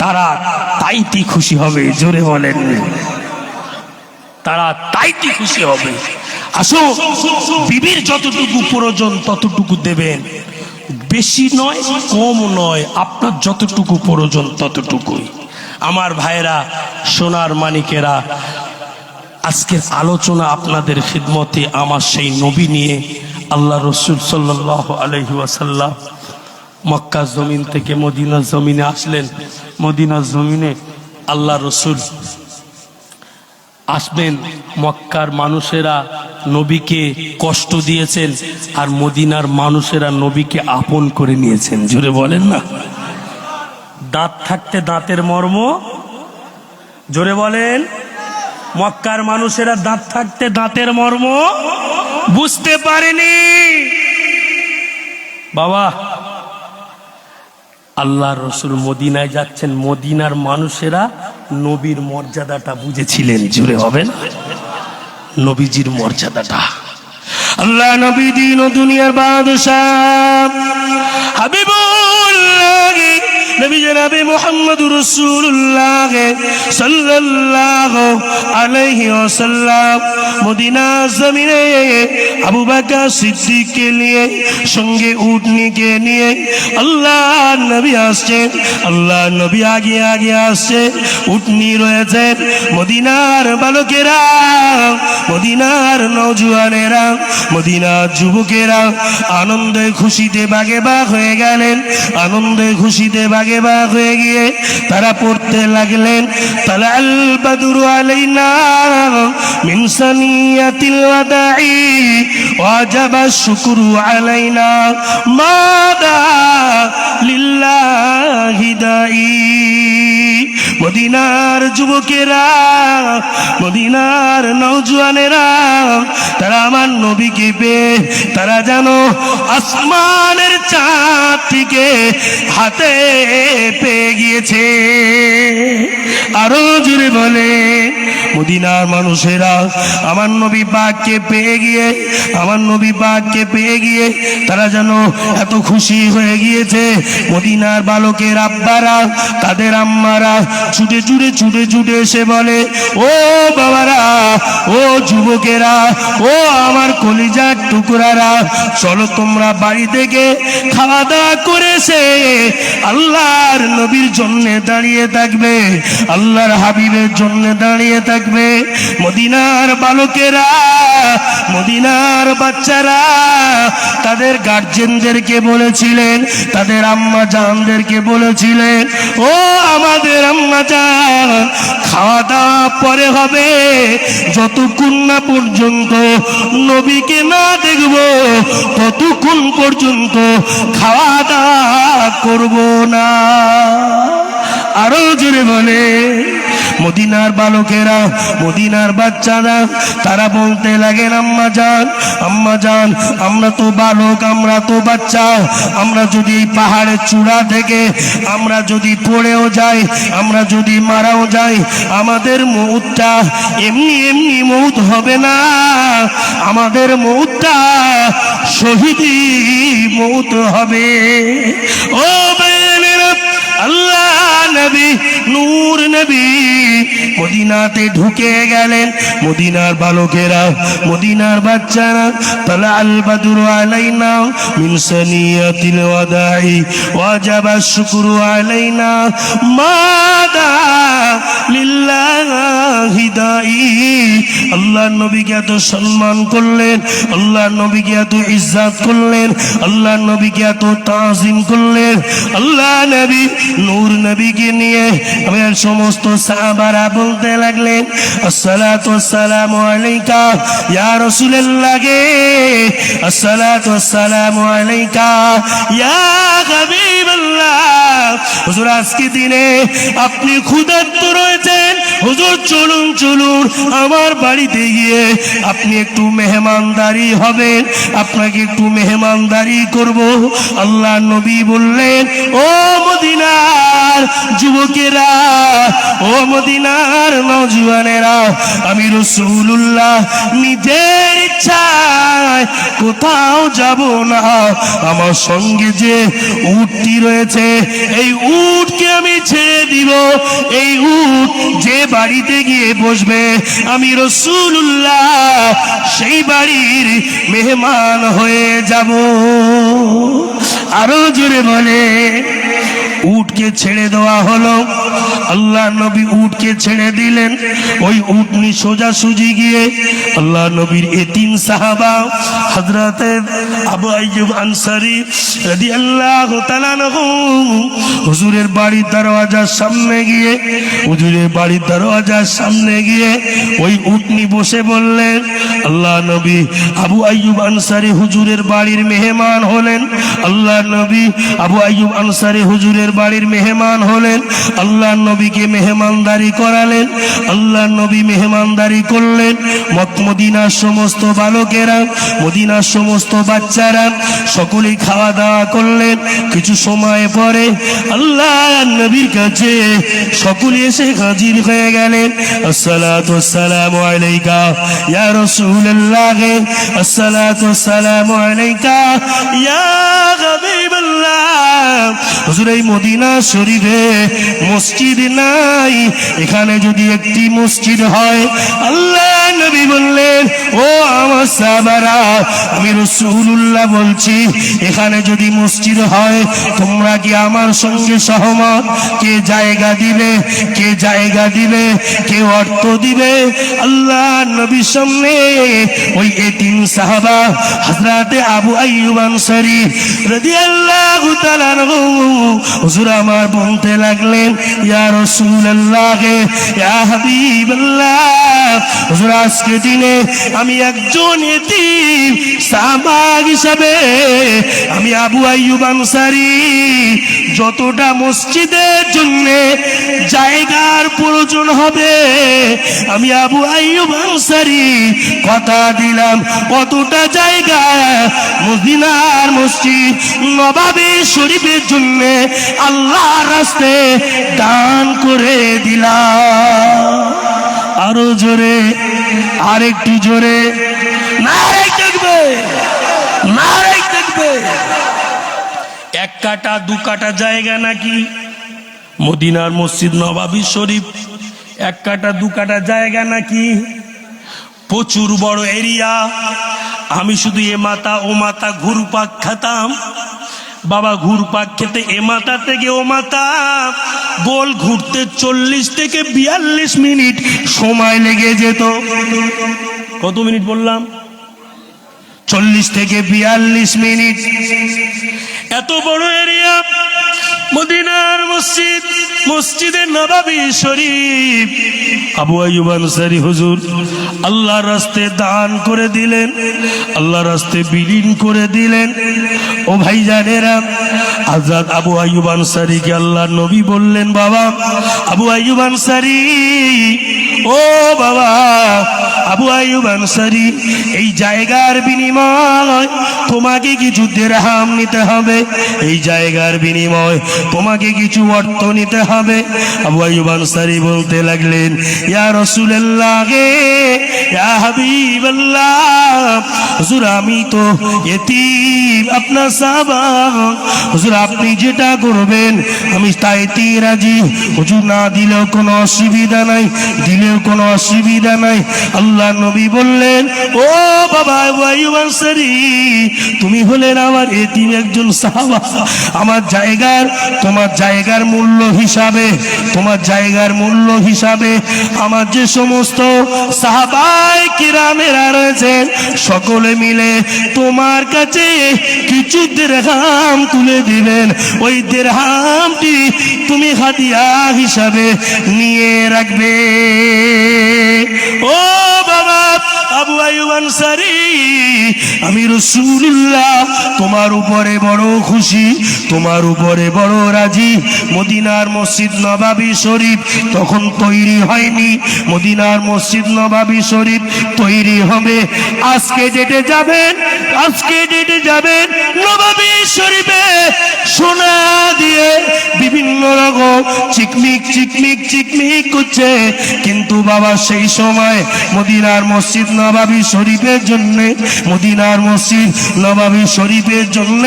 তারা তাইতে খুশি হবে। জোরে বলেন, তারা তাইতে খুশি হবে। আসো, বিবির যতটুকু প্রয়োজন ততটুকু দেবেন, বেশি নয় কম নয়, আপনার যতটুকু প্রয়োজন ততটুকুই। আমার ভাইরা, সোনার মানিকেরা, আজকের আলোচনা আপনাদের খিদমতে আমার সেই নবী নিয়ে, আল্লাহ রসুল সাল্লাল্লাহু আলাইহি ওয়াসাল্লাম। মক্কা জমিন থেকে মদিনার জমিনে আসলেন। মদিনার জমিনে আল্লাহ রসুল আসবেন। মক্কার মানুষেরা নবীকে কষ্ট দিয়েছেন, আর মদিনার মানুষেরা নবীকে আপন করে নিয়েছেন। জোরে বলেন না। দাঁত থাকতে দাঁতের মর্ম, জোরে বলেন। মক্কার মানুষেরা দাঁত থাকতে দাঁতের মর্ম বুঝতে পারেনি। বাবা, আল্লাহ রসুল মদিনায় যাচ্ছেন, মদিনার মানুষেরা নবীর মর্যাদাটা বুঝেছিলেন। জুড়ে হবে না নবীজির মর্যাদাটা। আল্লাহ নবী দিন ও দুনিয়ার বাদশাহ হাবিবুল্লাহ নবী জনাবে মুহাম্মদুর রাসূলুল্লাহ সাল্লাল্লাহু আলাইহি ওয়াসাল্লাম মদিনা জমিনে আবু বকর সিদ্দিককে নিয়ে, সঙ্গে উটনিকে নিয়ে আল্লাহ নবী আসছেন। আল্লাহ নবী আগে আগে আসছে, উটনি রয়েছে। মদিনার বালকেরা, মদিনার নওজোয়ানেরা, মদিনার যুবকেরা আনন্দে খুশিতে বাগে বাগ হয়ে গেলেন। আনন্দে খুশিতে বাগে বাগ হয়ে গিয়ে তারা পড়তে লাগলেন, তালাল বাদরু আলাইনা মিন সানিয়াতিল ওয়াদাই ওয়াজাবা শুকরু আলাইনা মাদা লিল্লাহি দাই। মদিনার যুবকেরা, মদিনার নওজোয়ানেরা, তারা আমার নবীকে পেয়ে তারা যেন আসমানের চাঁদটিকে হাতে পেয়ে গিয়েছে। আরো জোরে বলে, মদিনার মানুষেরা আমার নবী পাককে পেয়ে গিয়ে, আমার নবী পাককে পেয়ে গিয়ে তারা যেন এত খুশি হয়ে গিয়েছে। মদিনার বালকের আব্বারা, তাদের আম্মারা ছুটে ছুটে ছুটে ছুটে এসে বলে, ও বাবারা, ও যুবকেরা, ও আমার কলিজার টুকরারা, চলো তোমরা বাড়ি থেকে খাওয়া দাওয়া করেছে আল্লাহর নবীর জন্য দাঁড়িয়ে থাকবে, আল্লাহর হাবিবের জন্য দাঁড়িয়ে থাকবে। মদিনার বালকেরা, মদিনার বাচ্চারা তাদের গার্জেনদেরকে বলেছিলেন, তাদের আম্মা জানদেরকে বলেছিলেন, ও আমাদের আম্মা জান, খাওয়া দাওয়া পরে হবে, যতক্ষণ না পর্যন্ত নবীকে না দেখব ততক্ষণ পর্যন্ত খাওয়া দাওয়া করব না। আরো জোরে বলে, মদিনার বালকেরা, মদিনার বাচ্চারা তারা বলতে লাগেন, আম্মা জান, আম্মা জান, আমরা তো বালক, আমরা তো বাচ্চা, আমরা যদি এই পাহাড়ের চূড়া থেকে আমরা যদি পড়েও যাই, আমরা যদি মারাও যাই, আমাদের মউতটা এমনি এমনি মউত হবে না, আমাদের মউতটা শহীদি মউত হবে। ও বেনেরা, আল্লাহ নবী, নূর নবী মদিনাতে ঢুকে গেলেন। মদিনার বালকেরা, মদিনার বাচ্চারা, তালাল বাদরু আলাইনা মিন সানিয়াতিল ওয়াদাই ওয়াজাবা শুকরু আলাইনা মাদা লিল্লাহি দাই। আল্লাহ নবীকে এত সম্মান করলেন, আল্লাহ নবীকে এত ইজ্জত করলেন, আল্লাহ নবীকে এত তাজিম করলেন। আল্লাহ নবী, নূর নবীকে নিয়ে আমার সমস্ত সাহাবারা বলতে লাগলেন, আসসালাতু ওয়াসসালামু আলাইকা ইয়া রাসূলুল্লাহ, আসসালাতু ওয়াসসালামু আলাইকা ইয়া হাবিবাল্লাহ। হুজুর, আজকে দিনে আপনি ক্ষুধার্ত রয়েছেন, হুজুর চলুন চলুন আমার বাড়িতে গিয়ে আপনি একটু মেহমানদারি হবেন, আপনাকে একটু মেহমানদারি করব। আল্লাহ নবী বললেন, ও মদিনার যুবকেরা, ও মদিনার নওজোয়ানেরা, আমি রাসূলুল্লাহ নিজের ইচ্ছায় কোথাও যাব না। আমার সঙ্গে যে উটটি রয়েছে, এই উটকে আমি ছেড়ে দিব, এই উট যে বাড়িতে গিয়ে বসবে আমি রাসূলুল্লাহ সেই বাড়ির মেহমান হয়ে যাব। আরো জোরে বলে, উটকে ছেড়ে দেওয়া হলো। আল্লাহ নবী উটকে ছেড়ে দিলেন। ওই উটনি সোজাসুজি গিয়ে আল্লাহ নবীর এতিম সাহাবা হযরতে আবু আইয়ুব আনসারী রাদিয়াল্লাহু তাআলা আনহু হুজুরের বাড়ির দরওয়াজার সামনে গিয়ে, হুজুরের বাড়ির দরওয়াজার সামনে গিয়ে ওই উটনি বসে বললেন, আল্লাহ নবী আবু আইয়ুব আনসারী হুজুরের বাড়ির মেহমান হলেন। আল্লাহ নবী আবু আইয়ুব আনসারী হুজুরের বাড়ির মেহমান হলেন। আল্লাহ নবীকে মেহমানদারি করালেন। আল্লাহ নবী মেহমানদারি করলেন। মদিনার সমস্ত বালকেরা, মদিনার সমস্ত বাচ্চারা সকলেই খাওয়া দাওয়া করলেন। কিছু সময় পরে আল্লাহ নবীর কাছে সকলে এসে হাজির হয়ে গেলেন। আসসালাতু ওয়াসসালামু আলাইকা ইয়া রাসূলুল্লাহ, আসসালাতু ওয়াসসালামু আলাইকা ইয়া হাবিবাল্লাহ। হুজুর, এই মদিনা শরীফে মসজিদ নাই, এখানে যদি একটি মসজিদ হয়। আল্লাহ নবী বললেন, ও আমার সাহাবারা, আমি রাসূলুল্লাহ বলছি, এখানে যদি মসজিদ হয় তোমরা কি আমার সঙ্গে সহমত? কে জায়গা দিবে? কে জায়গা দিবে? কে অর্থ দিবে? আল্লাহ নবীর সামনে ওই এতিম সাহাবা হযরতে আবু আইয়ুব আনসারী রাদিয়াল্লাহু তাআলা আনহু হুজুর আমার বলতে লাগলেন, ইয়া রাসূলুল্লাহ, ইয়া হাবিবাল্লাহ, হুজুর আজকে দিনে আমি একজন এতিম সাহাবা হিসাবে আমি আবু আইয়ুব আনসারী যতটা মসজিদের জন্য জায়গার প্রয়োজন হবে আমি আবু আইয়ুব আনসারী কথা দিলাম কতটা জায়গা মদিনার মসজিদ নববী শরীফের জন্য আল্লাহর রাস্তায় দান করে দিলাম। আরো জোরে, আরেকটু জোরে নারে দেখবে, নারে দেখবে। এক কাটা দু কাটা জায়গা নাকি মদিনার মসজিদ নববী শরীফ? এক কাটা দু কাটা জায়গা নাকি? প্রচুর বড় এরিয়া। আমি শুধু এ মাথা ও মাথা ঘুরপাক খেতাম বাবা, ঘুরপাক খেতে এ মাথা থেকে ও মাথা গোল ঘুরতে 40 থেকে 42 মিনিট সময় লেগে যেত। কত মিনিট বললাম? 40 থেকে 42 মিনিট। এত বড় এরিয়া মদিনার মসজিদ, মসজিদে নববী শরীফ আবু আইয়ুব আনসারী হুজুর আল্লাহর রাস্তায় দান করে দিলেন, আল্লাহর রাস্তায় বিলীন করে দিলেন। ও ভাইজানেরা, হযরত আবু আইয়ুব আনসারীকে আল্লাহর নবী বললেন, বাবা আবু আইয়ুব আনসারী, ও বাবা আবু আইয়ুব আনসারী, এই জায়গার বিনিময় তোমাকে কিছু দিরহাম নিতে হবে, এই জায়গার বিনিময় তোমাকে কিছু অর্থ নিতে হবে। আবু আইয়ুব আনসারী বলতে লাগলেন, ইয়া রাসূলুল্লাহ, ইয়া হাবিবাল্লাহ, হুজুর আমি তো এতিম আপনার সাহাবা, হুজুর আপনি যেটা করবেন আমি তাইতে রাজি। হুজুর না দিলেও কোনো অসুবিধা নাই, দিলেও কোনো অসুবিধা নাই। আল্লাহ নবী বললেন, ও বাবা আবু আইয়ুব আনসারী, তুমি হলেন আমার এতিম একজন সাহাবা। আমার জায়গার, তোমার জায়গার মূল্য হিসাবে, তোমার জায়গার মূল্য হিসাবে আমার যে সমস্ত সাহাবায়ে কিরামেরা রয়েছেন সকলে মিলে তোমার কাছে কিছু দিরহাম তুলে দিবেন। ওই দিরহামটি তুমি হাদিয়া হিসাবে নিয়ে রাখবে। ও বাবা আবু আইয়ুব আনসারী, আমি রাসূলুল্লাহ তোমার উপরে বড় খুশি, তোমার উপরে বড় রাজি। মদিনার মসজিদ নববী শরীফ তখন তৈরি হয়নি, মদিনার মসজিদ নববী শরীফ তৈরি হবে। আজকে ডেটে যাবেন, আজকে ডেটে যাবেন নববী শরীফে সোনা দিয়ে বিভিন্ন রকম চিকমিক চিকমিক চিকমিক করছে, কিন্তু বাবা সেই সময় মদিনার মসজিদ নববী শরীফের জন্য, মদিনার মসজিদ নববী শরীফের জন্য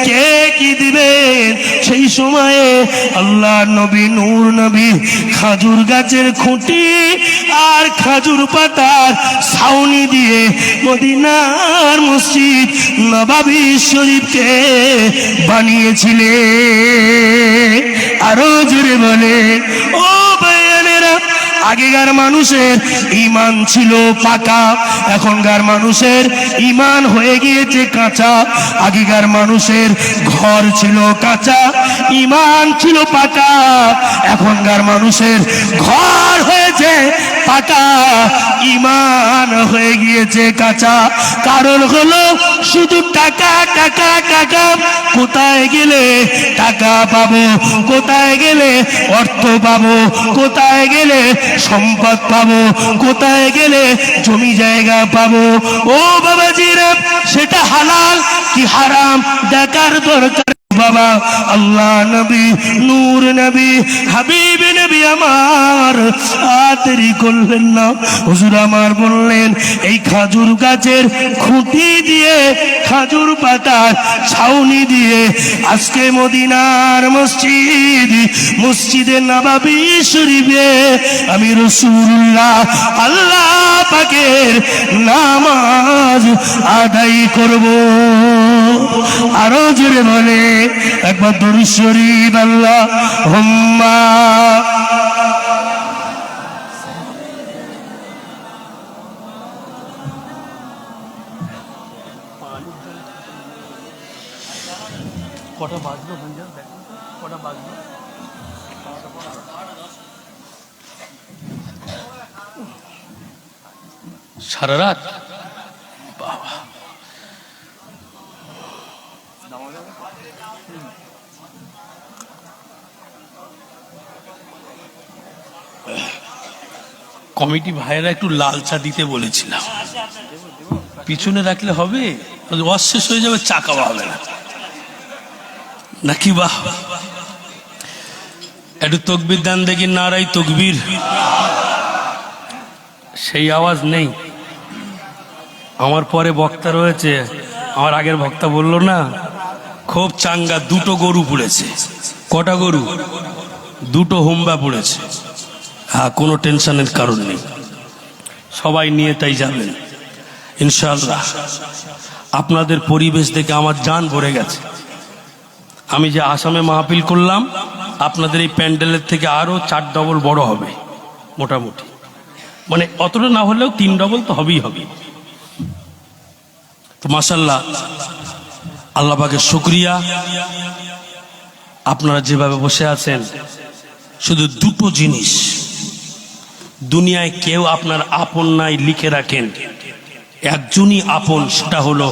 কে কি দিবেন? সেই সময়ে আল্লাহ নবী নূর নবী খাজুর গাছের খুঁটি আর খাজুর পাতার ছাউনি দিয়ে মদিনার মসজিদ নববী শরীফকে বানিয়েছিলেন। আরো জোরে বলে, ও আগেকার মানুষের ঈমান ছিল পাকা, এখনকার মানুষের ঈমান হয়ে গিয়েছে কাঁচা। আগেকার মানুষের ঘর ছিল কাঁচা, ঈমান ছিল পাকা। এখনকার মানুষের ঘর হয়েছে পাকা, ঈমান হয়ে গিয়েছে কাঁচা। কারণ হলো শুধু টাকা টাকা টাকা। কোথায় গেলে টাকা পাবো, কোথায় গেলে অর্থ পাবো, কোথায় গেলে সম্পদ পাবো, কোথায় গেলে জমি জায়গা পাবো। ও বাবাজিরা, সেটা হালাল কি হারাম দেখার দরকার বাবা। আল্লাহ নবী, নূর নবী, হাবিব নবী আমার দেরি করলেন না। হুজুর আমার বললেন, এই খাজুর গাছের খুঁটি দিয়ে, খাজুর পাতার ছাউনি দিয়ে আজকে মদিনার মসজিদ, মসজিদে নববী শরীফে আমি রাসূলুল্লাহ আল্লাহ পাকের নামাজ আদায় করব। আরো জোরে বলে একবার দরুদ শরীফ আল্লাহুম্মা। কটা বাজলো ভাইয়া, দেখো কটা বাজলো। সারা রাত বাবা। কমিটি ভাইয়েরা একটু লাল চা দিতে বলেছিলাম, পিছনে রাখলে হবে, ওয়াজ শেষ হয়ে যাবে, চা খাওয়া হবে না নাকি? বাহ, একটু তকবির দেন দেখি, নারাই তকবির। সেই আওয়াজ নেই। আমার পরে বক্তা রয়েছে, আমার আগের বক্তা বললো না, খুব চাঙ্গা, দুটো গরু পড়েছে। কটা গরু? দুটো হোম্বা পড়েছে। হ্যাঁ, কোনো টেনশনের কারণ নেই, সবাই নিয়ে তাই যাবেন ইনশাআল্লাহ। আপনাদের পরিবেশ দেখে আমার জান ভরে গেছে। আমি যে আসামে মাহফিল করলাম, আপনাদের এই প্যান্ডেলের থেকে আরো 4 ডবল বড় হবে মোটামুটি, মানে অতটা না হলেও 3 ডবল তো হবেই হবে। তো মাশাআল্লাহ, আল্লাহ পাকের শুকরিয়া। আপনারা যেভাবে বসে আছেন, শুধু দুটো জিনিস দুনিয়ায় কেউ আপনার আপন নাই লিখে রাখেন, একজনই আপন, সেটা হলো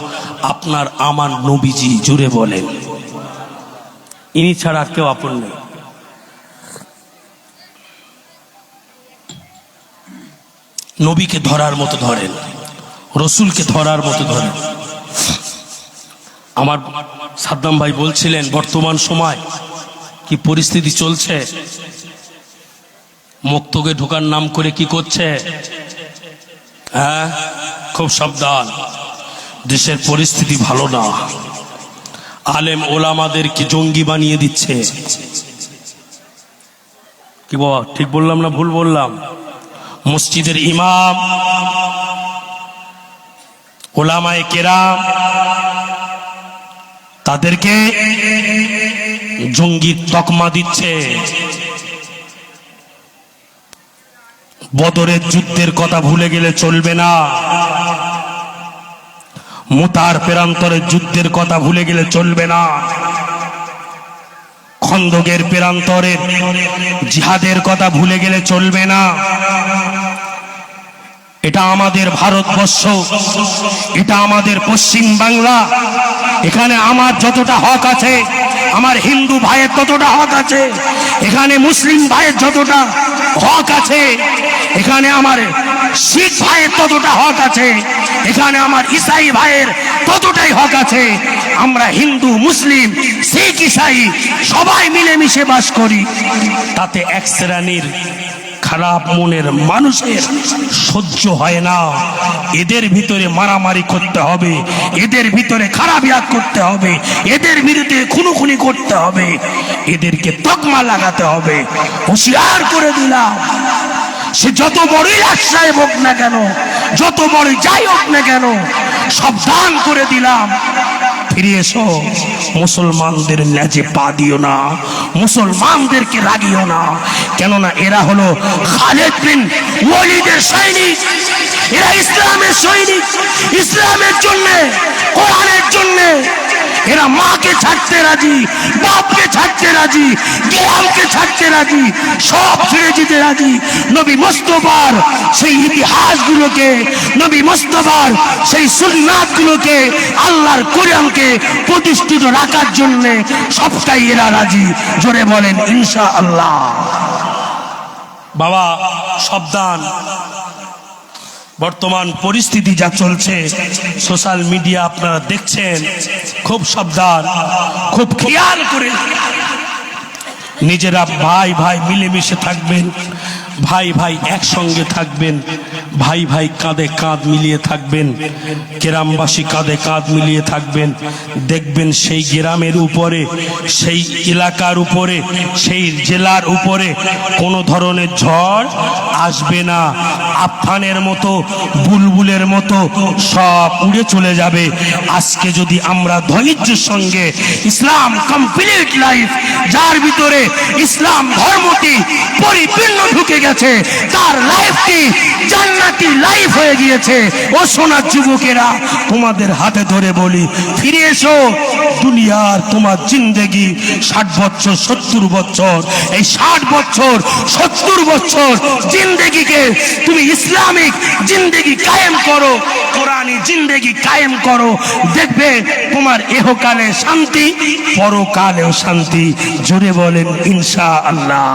আপনার আমার নবীজি। জুড়ে বলেন, ইনি ছাড়া কেউ আপন নেই। নবীকে ধরার মতো ধরেন, রসুলকে ধরার মতো ধরেন। আমার সাদ্দাম ভাই বলছিলেন, বর্তমান সময় কি পরিস্থিতি চলছে, মক্তবে ঢোকার নাম করে কি করছে। হ্যাঁ, খুব সাবধান, দেশের পরিস্থিতি ভালো না। আলেম ওলামাদেরকে জঙ্গি বানিয়ে দিচ্ছে। কি বাবা, ঠিক বললাম না ভুল বললাম? মসজিদের ইমাম, ওলামায়ে কেরাম, তাদেরকে জঙ্গি তকমা দিচ্ছে। বদরের যুদ্ধের কথা ভুলে গেলে চলবে না, মুতার প্রান্তরের যুদ্ধের কথা ভুলে গেলে চলবে না, খন্দকের প্রান্তরের জিহাদের কথা ভুলে গেলে চলবে না। এটা আমাদের ভারতবর্ষ, এটা আমাদের পশ্চিম বাংলা। এখানে আমার যতটা হক আছে, আমার হিন্দু ভাইয়ের ততটা হক আছে। এখানে মুসলিম ভাইয়ের যতটা হক আছে, এখানে আমার শিখ ভাইয়ের ততটা হক আছে। এখানে আমার ইসাই ভাইয়ের ততটাই হক আছে। আমরা হিন্দু, মুসলিম, শিখ, ইসাই সবাই মিলেমিশে বাস করি। তাতে এক শ্রেণীর খারাপ মনের মানুষের সহ্য হয় না। এদের ভিতরে মারামারি করতে হবে, এদের ভিতরে খারাপিয়াত করতে হবে, এদের বিরুদ্ধে খুনোখুনি করতে হবে, এদেরকে তকমা লাগাতে হবে। হুঁশিয়ার করে দিলাম, সে যত বড়ই আশ্রয় হোক না কেন, যত বড় যাই হোক না কেন, সাবধান করে দিলাম, ফিরে এসো। মুসলমানদের ন্যাজে পা দিও না, মুসলমানদেরকে রাগিও না, কেননা এরা হলো খালিদ বিন ওয়ালিদের সৈনিক, এরা ইসলামের সৈনিক, ইসলামের জন্য, কোরআনের জন্য এরা মাকে ছাড়তে রাজি, বাপকে ছাড়তে রাজি, গ্রামকে ছাড়তে রাজি, সব ছেড়ে যেতে রাজি। নবী মুস্তাফার সেই ইতিহাসগুলোকে, নবী মুস্তাফার সেই সুন্নাতগুলোকে, আল্লাহর কোরআনকে প্রতিষ্ঠিত রাখার জন্য সবটাই এরা রাজি। জোরে বলেন ইনশাআল্লাহ। বাবা সাবধান, বর্তমান পরিস্থিতি যা চলছে সোশ্যাল মিডিয়া আপনারা দেখছেন, খুব সাবধান, খুব খেয়াল করে নিজেরা ভাই ভাই মিলেমিশে থাকবেন, ভাই ভাই একসঙ্গে থাকবেন, ভাই ভাই কাঁধে কাঁধ মিলিয়ে থাকবেন, গ্রামবাসী কাঁধে কাঁধ মিলিয়ে থাকবেন। দেখবেন সেই গ্রামের উপরে, সেই এলাকার উপরে, সেই জেলার উপরে কোনো ধরনের ঝড় আসবে না। আফানের মতো, বুলবুলের মতো সব উড়ে চলে যাবে। আজকে যদি আমরা ধৈর্যের সঙ্গে ইসলাম কমপ্লিট লাইফ, যার ভিতরে ইসলাম ধর্মটি পরিপূর্ণ ঢুকে গেছে, তার লাইফটি জান্নাতি লাইফ হয়ে গিয়েছে। ও সোনার যুবকেরা, তোমাদের হাতে ধরে বলি, ফিরে এসো। দুনিয়ার তোমার জিন্দেগি 60 বছর 70 বছর, এই 60 বছর 70 বছর জিন্দেগিকে তুমি ইসলামিক জিন্দেগি কায়েম করো, কোরআনী জিন্দেগি কায়েম করো, দেখবে তোমার ইহকালে শান্তি, পরকালেও শান্তি। জোরে বলেন ইনশাআল্লাহ।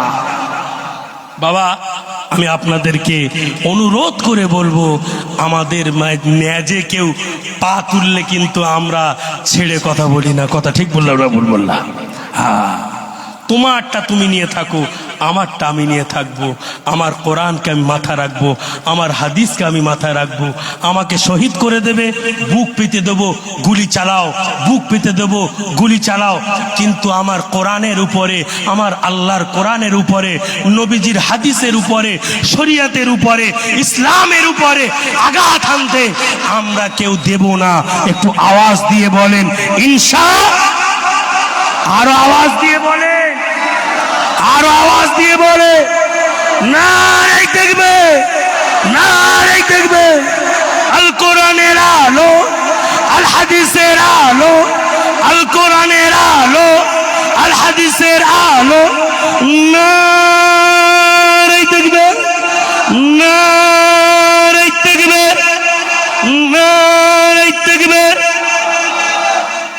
বাবা, আমি আপনাদেরকে অনুরোধ করে বলবো, আমাদের ন্যাজে কেউ পা তুললে কিন্তু আমরা ছেড়ে কথা বলি না। কথা ঠিক বললাম না ভুল বললাম? হ্যাঁ, তোমারটা তুমি নিয়ে থাকো, আমারটা আমি নিয়ে থাকবো। আমার কোরআনকে আমি মাথা রাখবো, আমার হাদিসকে আমি মাথায় রাখবো। আমাকে শহীদ করে দেবে, বুক পেতে দেবো, গুলি চালাও, বুক পেতে দেবো, গুলি চালাও। কিন্তু আমার কোরআনের উপরে, আমার আল্লাহর কোরআনের উপরে, নবীজির হাদিসের উপরে, শরিয়াতের উপরে, ইসলামের উপরে আঘাত হানতে আমরা কেউ দেব না। একটু আওয়াজ দিয়ে বলেন ইনশাআল্লাহ। আরো আওয়াজ দিয়ে বলে, আরো আওয়াজ দিয়ে বলে, নারে দেখবে, নারে দেখবে। আল কোরআনের আলো, আল হাদিসের আলো, আল কোরআনের আলো, আল হাদিসের আলো, নারে দেখবে, নারে দেখবে, নারে দেখবে।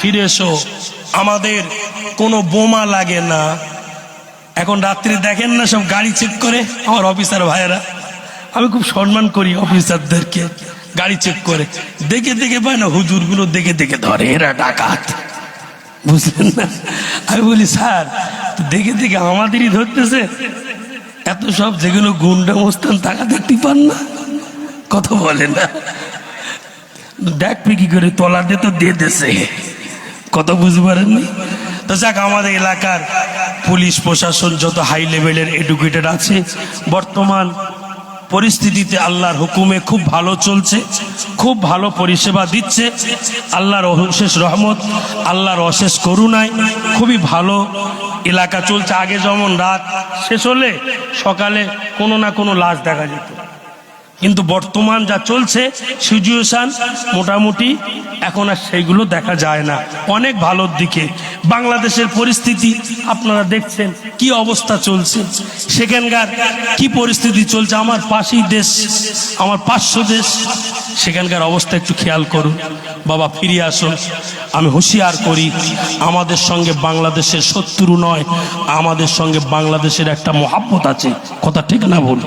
ফিরে এসো। আমাদের কোনো বোমা লাগে না। এখন রাত্রি দেখেন না সব গাড়ি চেক করে আমার অফিসার ভাইয়েরা, আমি খুব সম্মান করি অফিসারদেরকে। গাড়ি চেক করে দেখে দেখে পায় না, হুজুরগুলো দেখে দেখে ধরে, এরা ডাকাত, বুঝলেন না? আমি বলি স্যার, দেখে দেখে আমাদেরই ধরতেছে, এত সব যেগুলো গুন্ডা মোস্তান টাকা দেখতে পান না, কথা বলে না, দেখবি কি করে, তলা দিয়ে তো দিয়ে দেশে, কত বুঝতে পারেননি? তো যাক, আমাদের এলাকার পুলিশ প্রশাসন যত হাই লেভেলের এডুকেটেড আছে, বর্তমান পরিস্থিতিতে আল্লাহর হুকুমে খুব ভালো চলছে, খুব ভালো পরিষেবা দিচ্ছে। আল্লাহর অশেষ রহমত, আল্লাহর অশেষ করুণায় খুবই ভালো এলাকা চলছে। আগে যেমন রাত শেষ হলে সকালে কোনো না কোনো লাশ দেখা যেত, কিন্তু বর্তমান যা চলছে সিচুয়েশন, মোটামুটি এখন আর সেইগুলো দেখা যায় না, অনেক ভালোর দিকে। বাংলাদেশের পরিস্থিতি আপনারা দেখছেন কি অবস্থা চলছে, সেখানকার কি পরিস্থিতি চলছে। আমার পাশেই দেশ, আমার 500 দেশ, সেখানকার অবস্থা একটু খেয়াল করুন। বাবা ফিরে আসুন। আমি হুঁশিয়ার করি, আমাদের সঙ্গে বাংলাদেশের শত্রু নয়, আমাদের সঙ্গে বাংলাদেশের একটা মহাব্বত আছে, কথা ঠিক না ভুল?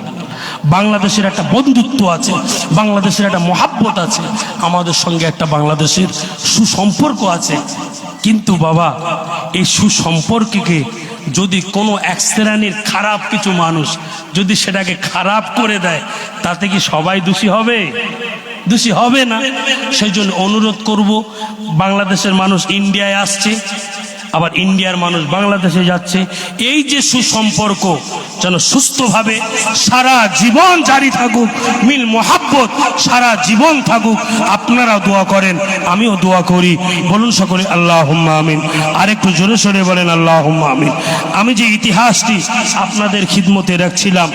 বাংলাদেশের একটা বন্ধুত্ব আছে, বাংলাদেশের একটা মহাব্বত আছে, আমাদের সঙ্গে একটা বাংলাদেশের সুসম্পর্ক আছে। কিন্তু বাবা, এই সুসম্পর্ককে যদি কোনো এক শ্রেণীর খারাপ কিছু মানুষ যদি সেটাকে খারাপ করে দেয়, তাতে কি সবাই দোষী হবে? দোষী হবে না। সেই জন্য অনুরোধ করব, বাংলাদেশের মানুষ ইন্ডিয়ায় আসছে, আবার ইন্ডিয়ার মানুষ বাংলাদেশে যাচ্ছে। এই যে সুসম্পর্ক যেন সুস্থভাবে সারা জীবন জারি থাকুক, মিল মোহাব্বত সারা জীবন থাকুক। আপনারা দোয়া করেন, আমিও দোয়া করি। বলুন সকলে আল্লাহুম্মা আমিন। আরেকটু জোরে সোরে বলেন আল্লাহুম্মা আমিন। আমি যে ইতিহাসটি আপনাদের খিদমতে রাখছিলাম,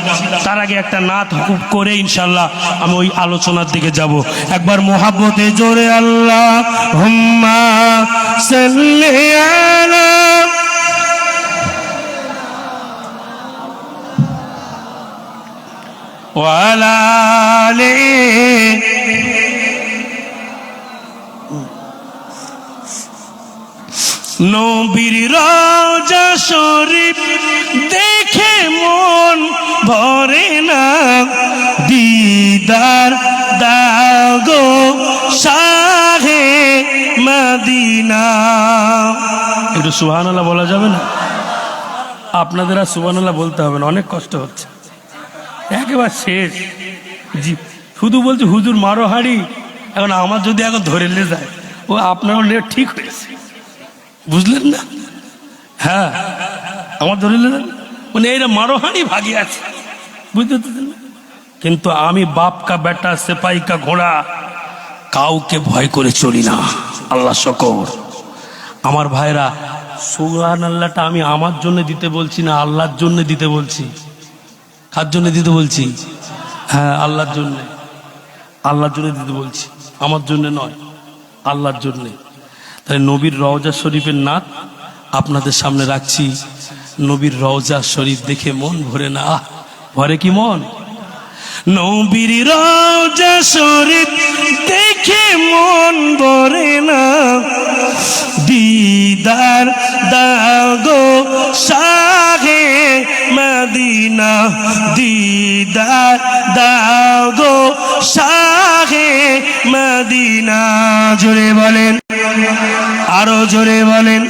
তার আগে একটা নাত করে ইনশাল্লাহ আমি ওই আলোচনার দিকে যাব। একবার মোহাব্বতে জোরে আল্লাহুম্মা সাল্লি আলা ওয়া আলা আলি। নবীর রওজা শরীফ দেখে মন ভরে না, দিদার দাও গো শাহে মদিনা। একটু সুবহানাল্লাহ বলা যাবে না? আপনাদের আর সুবহানাল্লাহ বলতে হবে না, অনেক কষ্ট হচ্ছে, একেবারে শেষ। জি, শুধু বলছি হুজুর মারো হাড়ি। এখন আমার যদি এখন ধরে নিয়ে যায়, ও আপনারও নিয়ে ঠিক হয়েছে, বুঝলেন না? হ্যাঁ, আমার ধরে নিলেন মানে এরা মারো হাড়ি ভাগি আছে, বুঝতে পারছেন না? কিন্তু আমি বাপ কা বেটা সেপাই কা ঘোড়া, কাউকে ভয় করে চলি না। আল্লাহ শকর। আমার ভাইরা, সুবহানাল্লাহটা আমি আমার জন্য দিতে বলছি না, আল্লাহর জন্য দিতে বলছি। কার জন্য দিতে বলছি? হ্যাঁ, আল্লাহর জন্য। আল্লাহর জন্য দিতে বলছি, আমার জন্য নয়, আল্লাহর জন্যে। তাই নবীর রওজা শরীফের নাত আপনাদের সামনে রাখছি। নবীর রওজা শরীফ দেখে মন ভরে না। ভরে কি মন? নবীর রওজা শরীফ দেখে মন ভরে না, দিদার দাও গো শাহে মদিনা, দিদার দাও গো শাহে মদিনা। জোরে বলেন, আরো জোরে বলেন।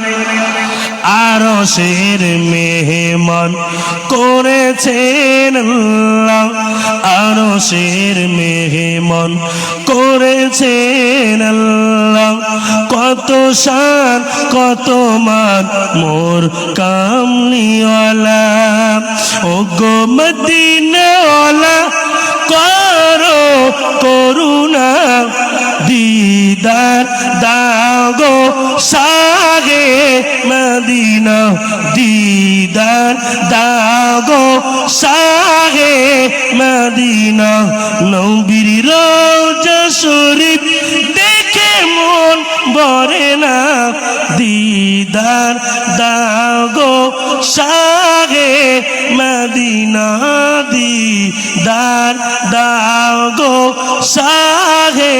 আরশের মেহমান করেছেন আল্লাহ, আরশের মেহমান করেছেন আল্লাহ। কত শান কত মান মোর কামলিওয়ালা, ও গো মদিনাওয়ালা করো করুণা, দিদার দাও গো শাহে মদিনা, দিদার দাও গো শাহে মদিনা। নবীর রওজা শরীফ দেখে মন ভরে না, দিদার দাও গো শাহে মদিনা, দিদার দাও গো শাহে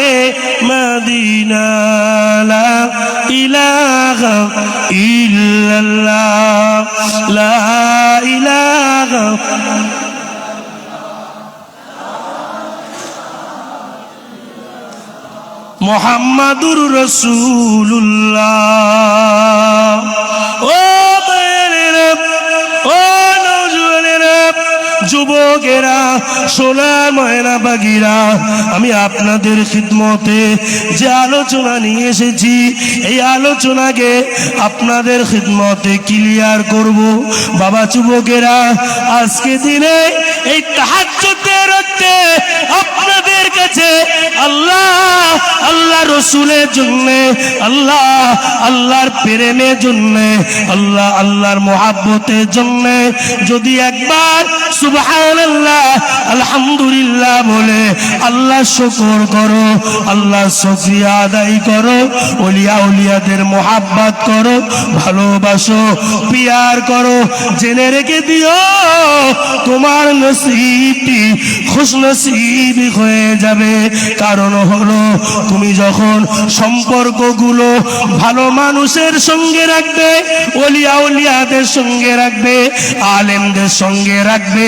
মদিনা। লা ইলাহা ইল্লাল্লাহ, লা ইলাহা মুহাম্মাদুর রাসূলুল্লাহ। ও বেরেরা, ও নওজোয়ানেরা, যুবকেরা, সোনার ময়না বাগিরা, আমি আপনাদের খিদমতে যে আলোচনা নিয়ে এসেছি, এই আলোচনাকে আপনাদের খিদমতে ক্লিয়ার করব। বাবা যুবকেরা, আজকে দিনে এই তাহাজ্জুদের রাতে আপনাদের কাছে আল্লাহ আল্লাহ রসুলের জন্য, আল্লাহ আল্লাহর প্রেমের জন্য, আল্লাহ আল্লাহর মোহাব্বতের জন্য যদি একবার সুবহানাল্লাহ আলহামদুলিল্লাহ বলে আল্লাহ শুকর করো, আল্লাহ শুকরিয়া আদায় করো, ওলিয়া উলিয়াদের মোহাব্বত করো, ভালোবাসো, পিয়ার করো, জেনে রেখে দিও তোমার নসিবটি খুশনসিব হয়ে যাবে। কারণ হলো তুমি যখন সম্পর্কগুলো ভালো মানুষের সঙ্গে রাখবে, ওলিয়া উলিয়াদের সঙ্গে রাখবে, আলেমদের সঙ্গে রাখবে,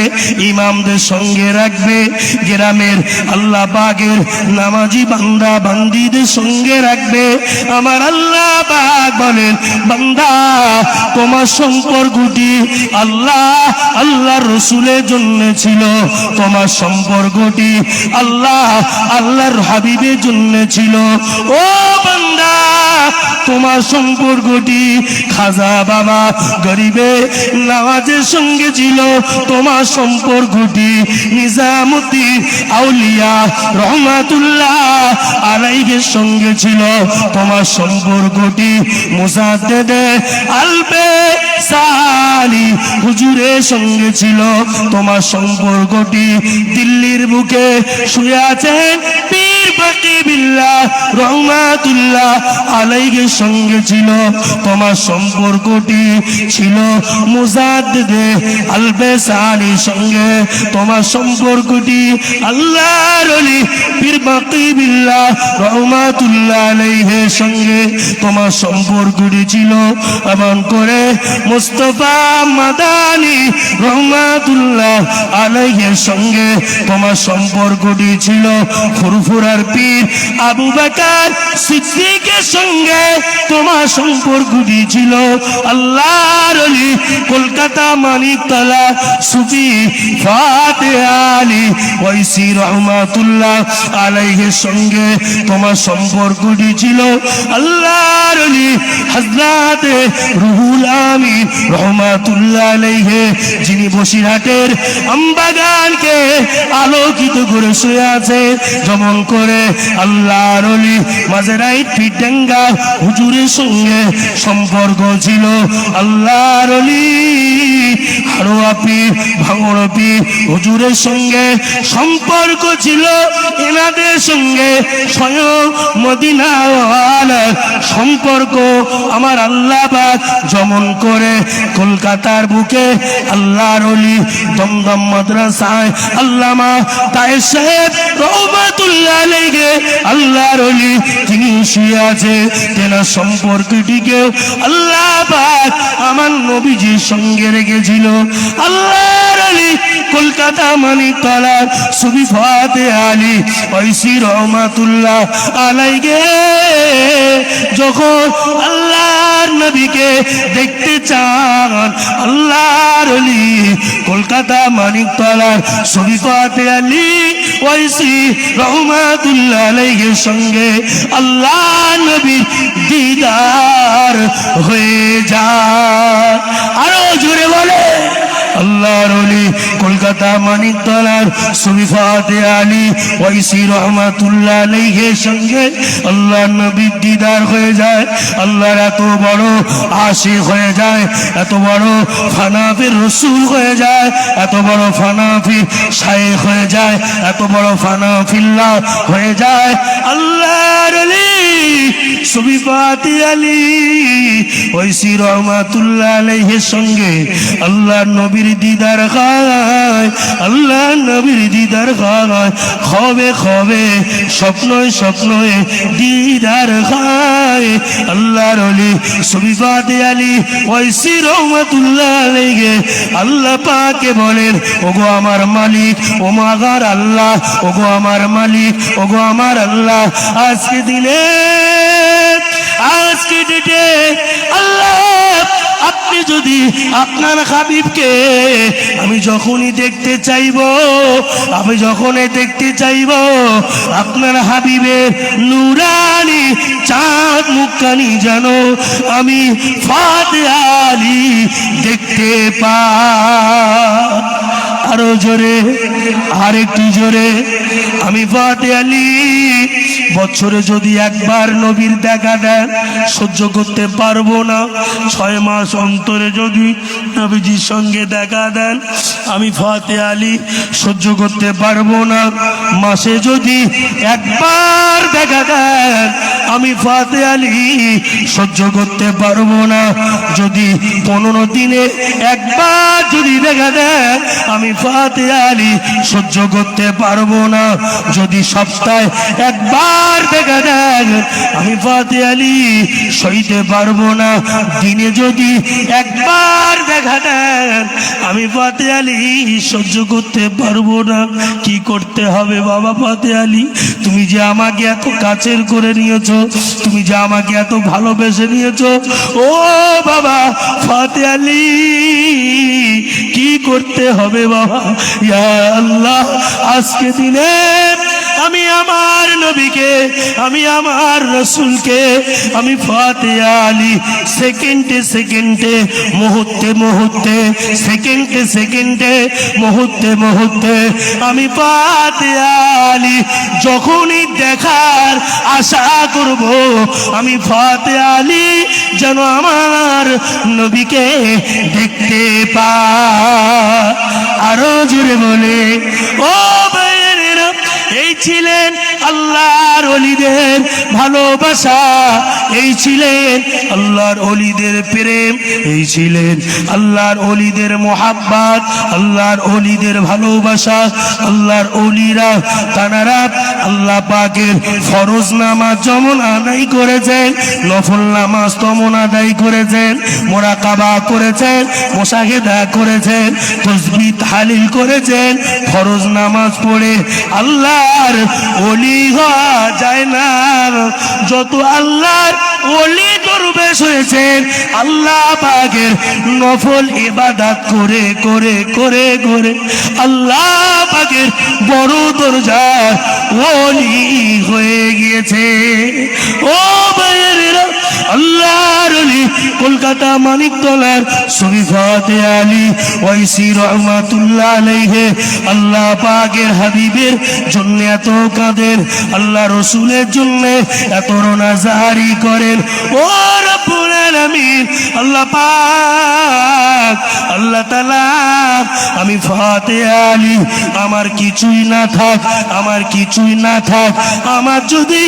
ইমামদের সঙ্গে রাখবে, গ্রামের আল্লাহ পাকের নামাজি বান্দা বান্দীদের সঙ্গে রাখবে। আমার আল্লাহ পাক বলেন, বান্দা তোমার সম্পর্কটি আল্লাহ আল্লাহ রসুলের জন্য ছিল, তোমার সম্পর্কটি আল্লাহ আল্লাহর হাবিবের জন্য ছিল। ও বান্দা, তোমার সম্পর্কটি খাজা বাবা গরিবে নওয়াজের সঙ্গে ছিল, তোমার সম্পর্কটি নিজামুদ্দিন আউলিয়া রহমাতুল্লাহ আলাইহির সঙ্গে ছিল, তোমার সম্পর্কটি মুজাদ্দেদে আলবে সালি হুজুরের সঙ্গে ছিল, তোমার সম্পর্কটি দিল্লির বুকে শুয়ে আছেন পীর বাকি বিল্লাহ রহমাতুল্লাহ আলাইহির সঙ্গে ছিল, তোমার সম্পর্কটি ছিল মুজাদ্দেদে আলবে সালির সঙ্গে, তোমার সম্পর্কটি আল্লাহর ওলি পীর বাকি বিল্লাহ রহমাতুল্লাহ আলাইহির সঙ্গে, তোমার সম্পর্কটি ছিল এমন করে মুস্তাফা মাদানী রহমাতুল্লাহ আলাইহির সঙ্গে, তোমার সম্পর্কটি ছিল ফুরফুরার পীর আবু বকর সিদ্দিকের সঙ্গে, তোমার সম্পর্কটি ছিল আল্লাহর ওলি কলকাতা মানিকতলা সুফি ফাতেহ আলী ওয়াইসি রহমাতুল্লাহ আলাইহির সঙ্গে, তোমার সম্পর্কটি ছিল আল্লাহর ওলি হযরত রুহুল আমিন রহমাতুল্লাহ আলাইহি, যিনি বসিরহাটের আমবাগানকে আলোকিত করে শুয়ে আছে, যেমন করে আল্লাহর ওলি মাঝেরাইট পিটাঙ্গা হুজুরের সঙ্গে সম্পর্ক ছিল, আল্লাহর ওলি হারোয়াপি ভাঙড়পি হুজুরের সঙ্গে সম্পর্ক ছিল, এনাদের সঙ্গে স্বয়ং মদিনাওয়ালার সম্পর্ক আমার আল্লাহ পাক যেমন করে কলকাতার বুকে আল্লাহর ওলি দমদম মাদ্রাসায় আল্লামা তায়ের সাহেব রহমাতুল্লাহ আলাইহি আল্লাহর ওলি তিনি শুয়ে আছে, তেনার সম্পর্কটিকে আল্লাহ পাক আমার নবীজির সঙ্গে রেখেছিল। আল্লাহর ওলি কলকাতা মানিকতলা সুফি ফাতেহ আলী ওয়াইসি রহমাতুল্লাহ আলাইহি যখন আল্লাহর নবীকে দেখতে চান, আল্লাহর ওলি কলকাতা মানিকতলার সুফি ফাতেহ আলী ওয়াইসি রহমাতুল্লাহ আলাইহির সঙ্গে আল্লাহ নবীর দিদার হয়ে যায়। আরো জোরে বলে আল্লাহর ওলি কলকাতা মানিকতলার সুফি ফাতেহ আলী ওয়াইসি রহমাতুল্লাহ আলাইহির সঙ্গে আল্লাহ নবীর দিদার হয়ে যায়। আল্লাহর এত বড় আশিক হয়ে যায়, এত বড় ফানাফির রাসূল হয়ে যায়, এত বড় ফানাফি শায়েখ হয়ে যায়, এত বড় ফানাফিল্লাহ হয়ে যায়। আল্লাহর ওলি সুফি ফাতেহ আলী ওয়াইসি রহমাতুল্লাহ আলাইহির সঙ্গে আল্লাহর নবীর দিদার খায়, আল্লাহ নবীর দিদার খায়, খবে খবে স্বপ্নয় স্বপ্নয় দিদার খায়। আল্লাহর ওলি সুফি ফাতেহ আলী ওয়াইসি রহমাতুল্লাহ আলাইহি আল্লাহ পাকে বলেন, ওগো আমার মালিক, ও মাগার আল্লাহ, ওগো আমার মালিক, ওগো আমার আল্লাহ, আজকে দিনে আজকে ডেটে আল্লাহ আপনি যদি আপনার হাবিবকে আমি যখনই দেখতে চাইব, আমি যখনই দেখতে চাইব আপনার হাবিবের নুরানি চাঁদ মুখখানি যেন আমি ফাতেহ আলী দেখতে পাই। আরো জোরে, আরেকটু জোরে, আমি ফাতেহ আলী বছরে যদি একবার নবীর দেখা দেন সহ্য করতে পারবো না, 6 মাস অন্তরে যদি নবীজির সঙ্গে দেখা দেন আমি ফাতেহ আলী সহ্য করতে পারবো না, মাসে যদি একবার দেখা দেন আমি ফাতেহ আলী সহ্য করতে পারবো না, যদি 15 দিনে একবার যদি দেখা দেন আমি ফাতেহ আলী সহ্য করতে পারবো না, যদি সপ্তাহে একবার দেখা দেন আমি ফাতেহ আলী সইতে পারবো না, দিনে যদি একবার দেখা দেন আমি ফাতেহ আলী সহ্য করতে পারবো না। কি করতে হবে বাবা ফাতেহ আলী? তুমি যে আমাকে এত কাছের করে নিয়েছো, তুমি যে আমাকে এত ভালোবেসে নিয়েছো, ও বাবা ফাতেহ আলী কি করতে হবে বাবা? ইয়া আল্লাহ, আজকে দিনে আমি আমার নবীকে, আমি আমার রসুলকে, আমি ফাতিহা আলী সেকেন্ডে সেকেন্ডে, মুহূর্তে মুহূর্তে, সেকেন্ডে সেকেন্ডে, মুহূর্তে মুহূর্তে আমি ফাতিহা আলী যখনই দেখার আশা করব, আমি ফাতিহা আলী যেন আমার নবীকে দেখতে পাই। আরো জোরে বলে ও ভাইয়েরা, এই ছিলেন আল্লাহর ওলিদের ভালোবাসা, এই ছিলেন আল্লাহর ওলিদের প্রেম, এই ছিলেন আল্লাহর ওলিদের মোহাব্বত, আল্লাহর ওলিদের ভালোবাসা। আল্লাহর ওলিরা তানারা আল্লাহ পাকের ফরজ নামাজ যেমন আদায় করেছেন, নফল নামাজ তেমন আদায় করেছেন, মুরাকাবা করেছেন, মুশাহেদা করেছেন, তাসবিহ তাহলিল করেছেন। ফরজ নামাজ পড়ে আল্লাহর ওলি হওয়া যায় না। যত আল্লাহর ওলি দরবেশ হয়েছেন, আল্লাহ পাকের নফল ইবাদত করে করে করে করে আল্লাহ পাকের বড় দরজার ওলি হয়ে গিয়েছে। ও ভাইয়েরা, আল্লাহর ওলি কলকাতা মানিকতলার শরীফ ফাতিহা আলী ওয়াইসি রহমাতুল্লাহ আলাইহি আল্লাহ পাকের হাবিবের জন্য এত কাঁদেন, আল্লাহ রসুলের জন্য এত রোনাজারি করেন। ও রব্বুল আলামিন, আল্লাহ পাক, আল্লাহ তাআলা, আমি ফাতিহা আলী আমার কিছুই না থাক, আমার কিছুই না থাক, আমার যদি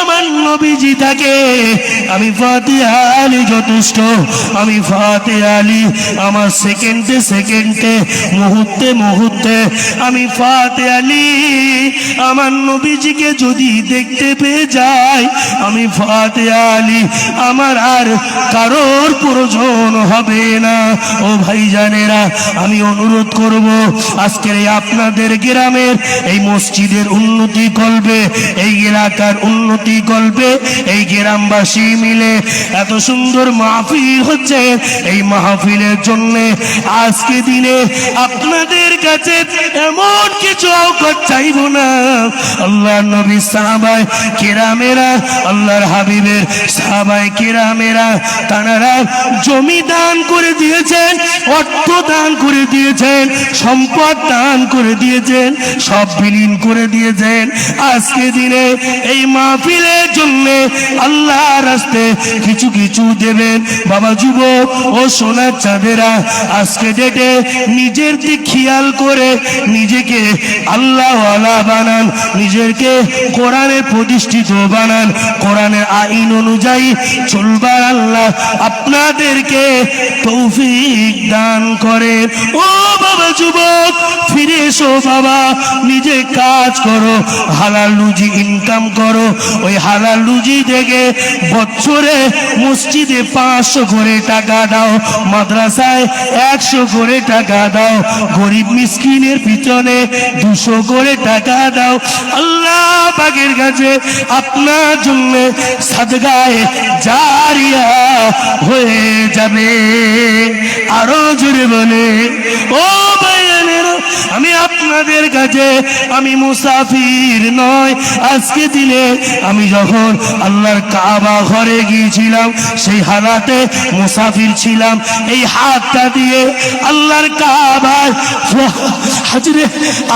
আমার নবীজি থাকে, আমি ফাতিহা আলী যথেষ্ট। আমি ফাতিহা আলী আমার সেকেন্ডে সেকেন্ডে, মুহূর্তে মুহূর্তে, আমি ফাতিহা আলী আমার নবীজিকে যদি দেখতে পেয়ে যাই, আমি ফাতিহা আলী আমার আর কারোর প্রয়োজন হবে না। ও ভাইজানেরা, আমি অনুরোধ করব, আজকের এই আপনাদের গ্রামের এই মসজিদের উন্নতি করবে, এই এলাকার উন্নতি করবে, এই গ্রামবাসী মিলে এত সুন্দর মাহফিল হচ্ছে, এই মাহফিলের জন্য আজকে দিনে আপনাদের কাছে এমন কিছু অবকাশ চাইব না। আল্লাহ নবী সাহাবায়ে কেরামেরা, আল্লাহর হাবিবের সাহাবায়ে কেরামেরা, তানারা জমি দান করে দিয়েছেন, অর্থ দান করে দিয়েছেন, সম্পদ দান করে দিয়েছেন, সব বিলীন করে দিয়েছেন। আজকে দিনে এই মাহফিলের জন্য আল্লাহর রাস্তায় কিছু কিছু দেবেন। বাবা যুবক ও সোনার চাঁদেরা, আজকে ডেটে নিজের দিক খেয়াল করে নিজেকে আল্লাহওয়ালা বানান, নিজেকে কোরআনে প্রতিষ্ঠিত বানান, কোরআনের আইন অনুযায়ী চলবার আল্লাহ আপনাদেরকে তৌফিক দান করেন। ও বাবা যুবক, ফিরে এসো বাবা, নিজে কাজ করো, হালাল রুজি ইনকাম করো, ওই হালাল রুজি থেকে বছরে মসজিদে 500 করে টাকা দাও, মাদ্রাসায় 100 করে টাকা দাও, গরিব মিসকিনের পিছনে 200 করে টাকা দাও। আল্লাহ পাকের কাছে আপনার জন্য সাদগায়ে জারিয়া হয়ে যাবে। আরো জোরে বলে ও ভাইয়েরা, আমি আপনাদের কাছে আমি মুসাফির নয়। আজকে দিনে আমি যখন আল্লাহর কাবা ঘরে গিয়েছিলাম, সেই হালাতে মুসাফির ছিলাম। এই হাতটা দিয়ে আল্লাহর কাবার হাজরে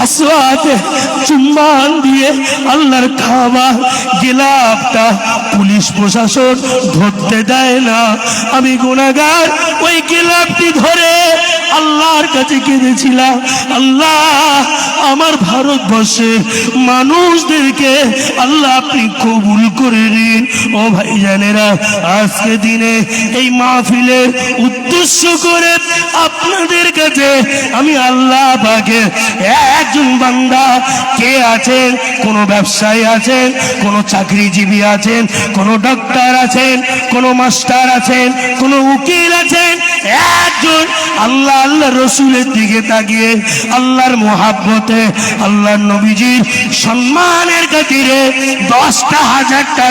আসওয়াদে চুম্বন দিয়ে আল্লাহর কাবা গিলাফটা পুলিশ প্রশাসন ধরতে দেয় না। আমি গুনাহগার, ওই গিলাফটি ধরে আল্লাহর কাছে কেঁদেছিলাম, আল্লাহ আমার ভারতবর্ষের মানুষদেরকে আল্লাহ আপনি কবুল করে নিন। ও ভাইজানেরা, আজকে দিনে এই মাহফিলের উদ্দেশ্য করে আপনাদের কাছে আমি আল্লাহ পাকের একজন বান্দা, কে আছেন, কোন ব্যবসায়ী আছেন, কোন চাকরিজীবী আছেন, কোন ডক্টর আছেন, কোন মাস্টার আছেন, কোন উকিল আছেন, একজন আল্লাহ আল্লাহ রসুলের দিকে তাকিয়ে আল্লাহর মোহাব্বতে, আল্লাহর নবীজির সম্মানের খাতিরে 10,000 টাকা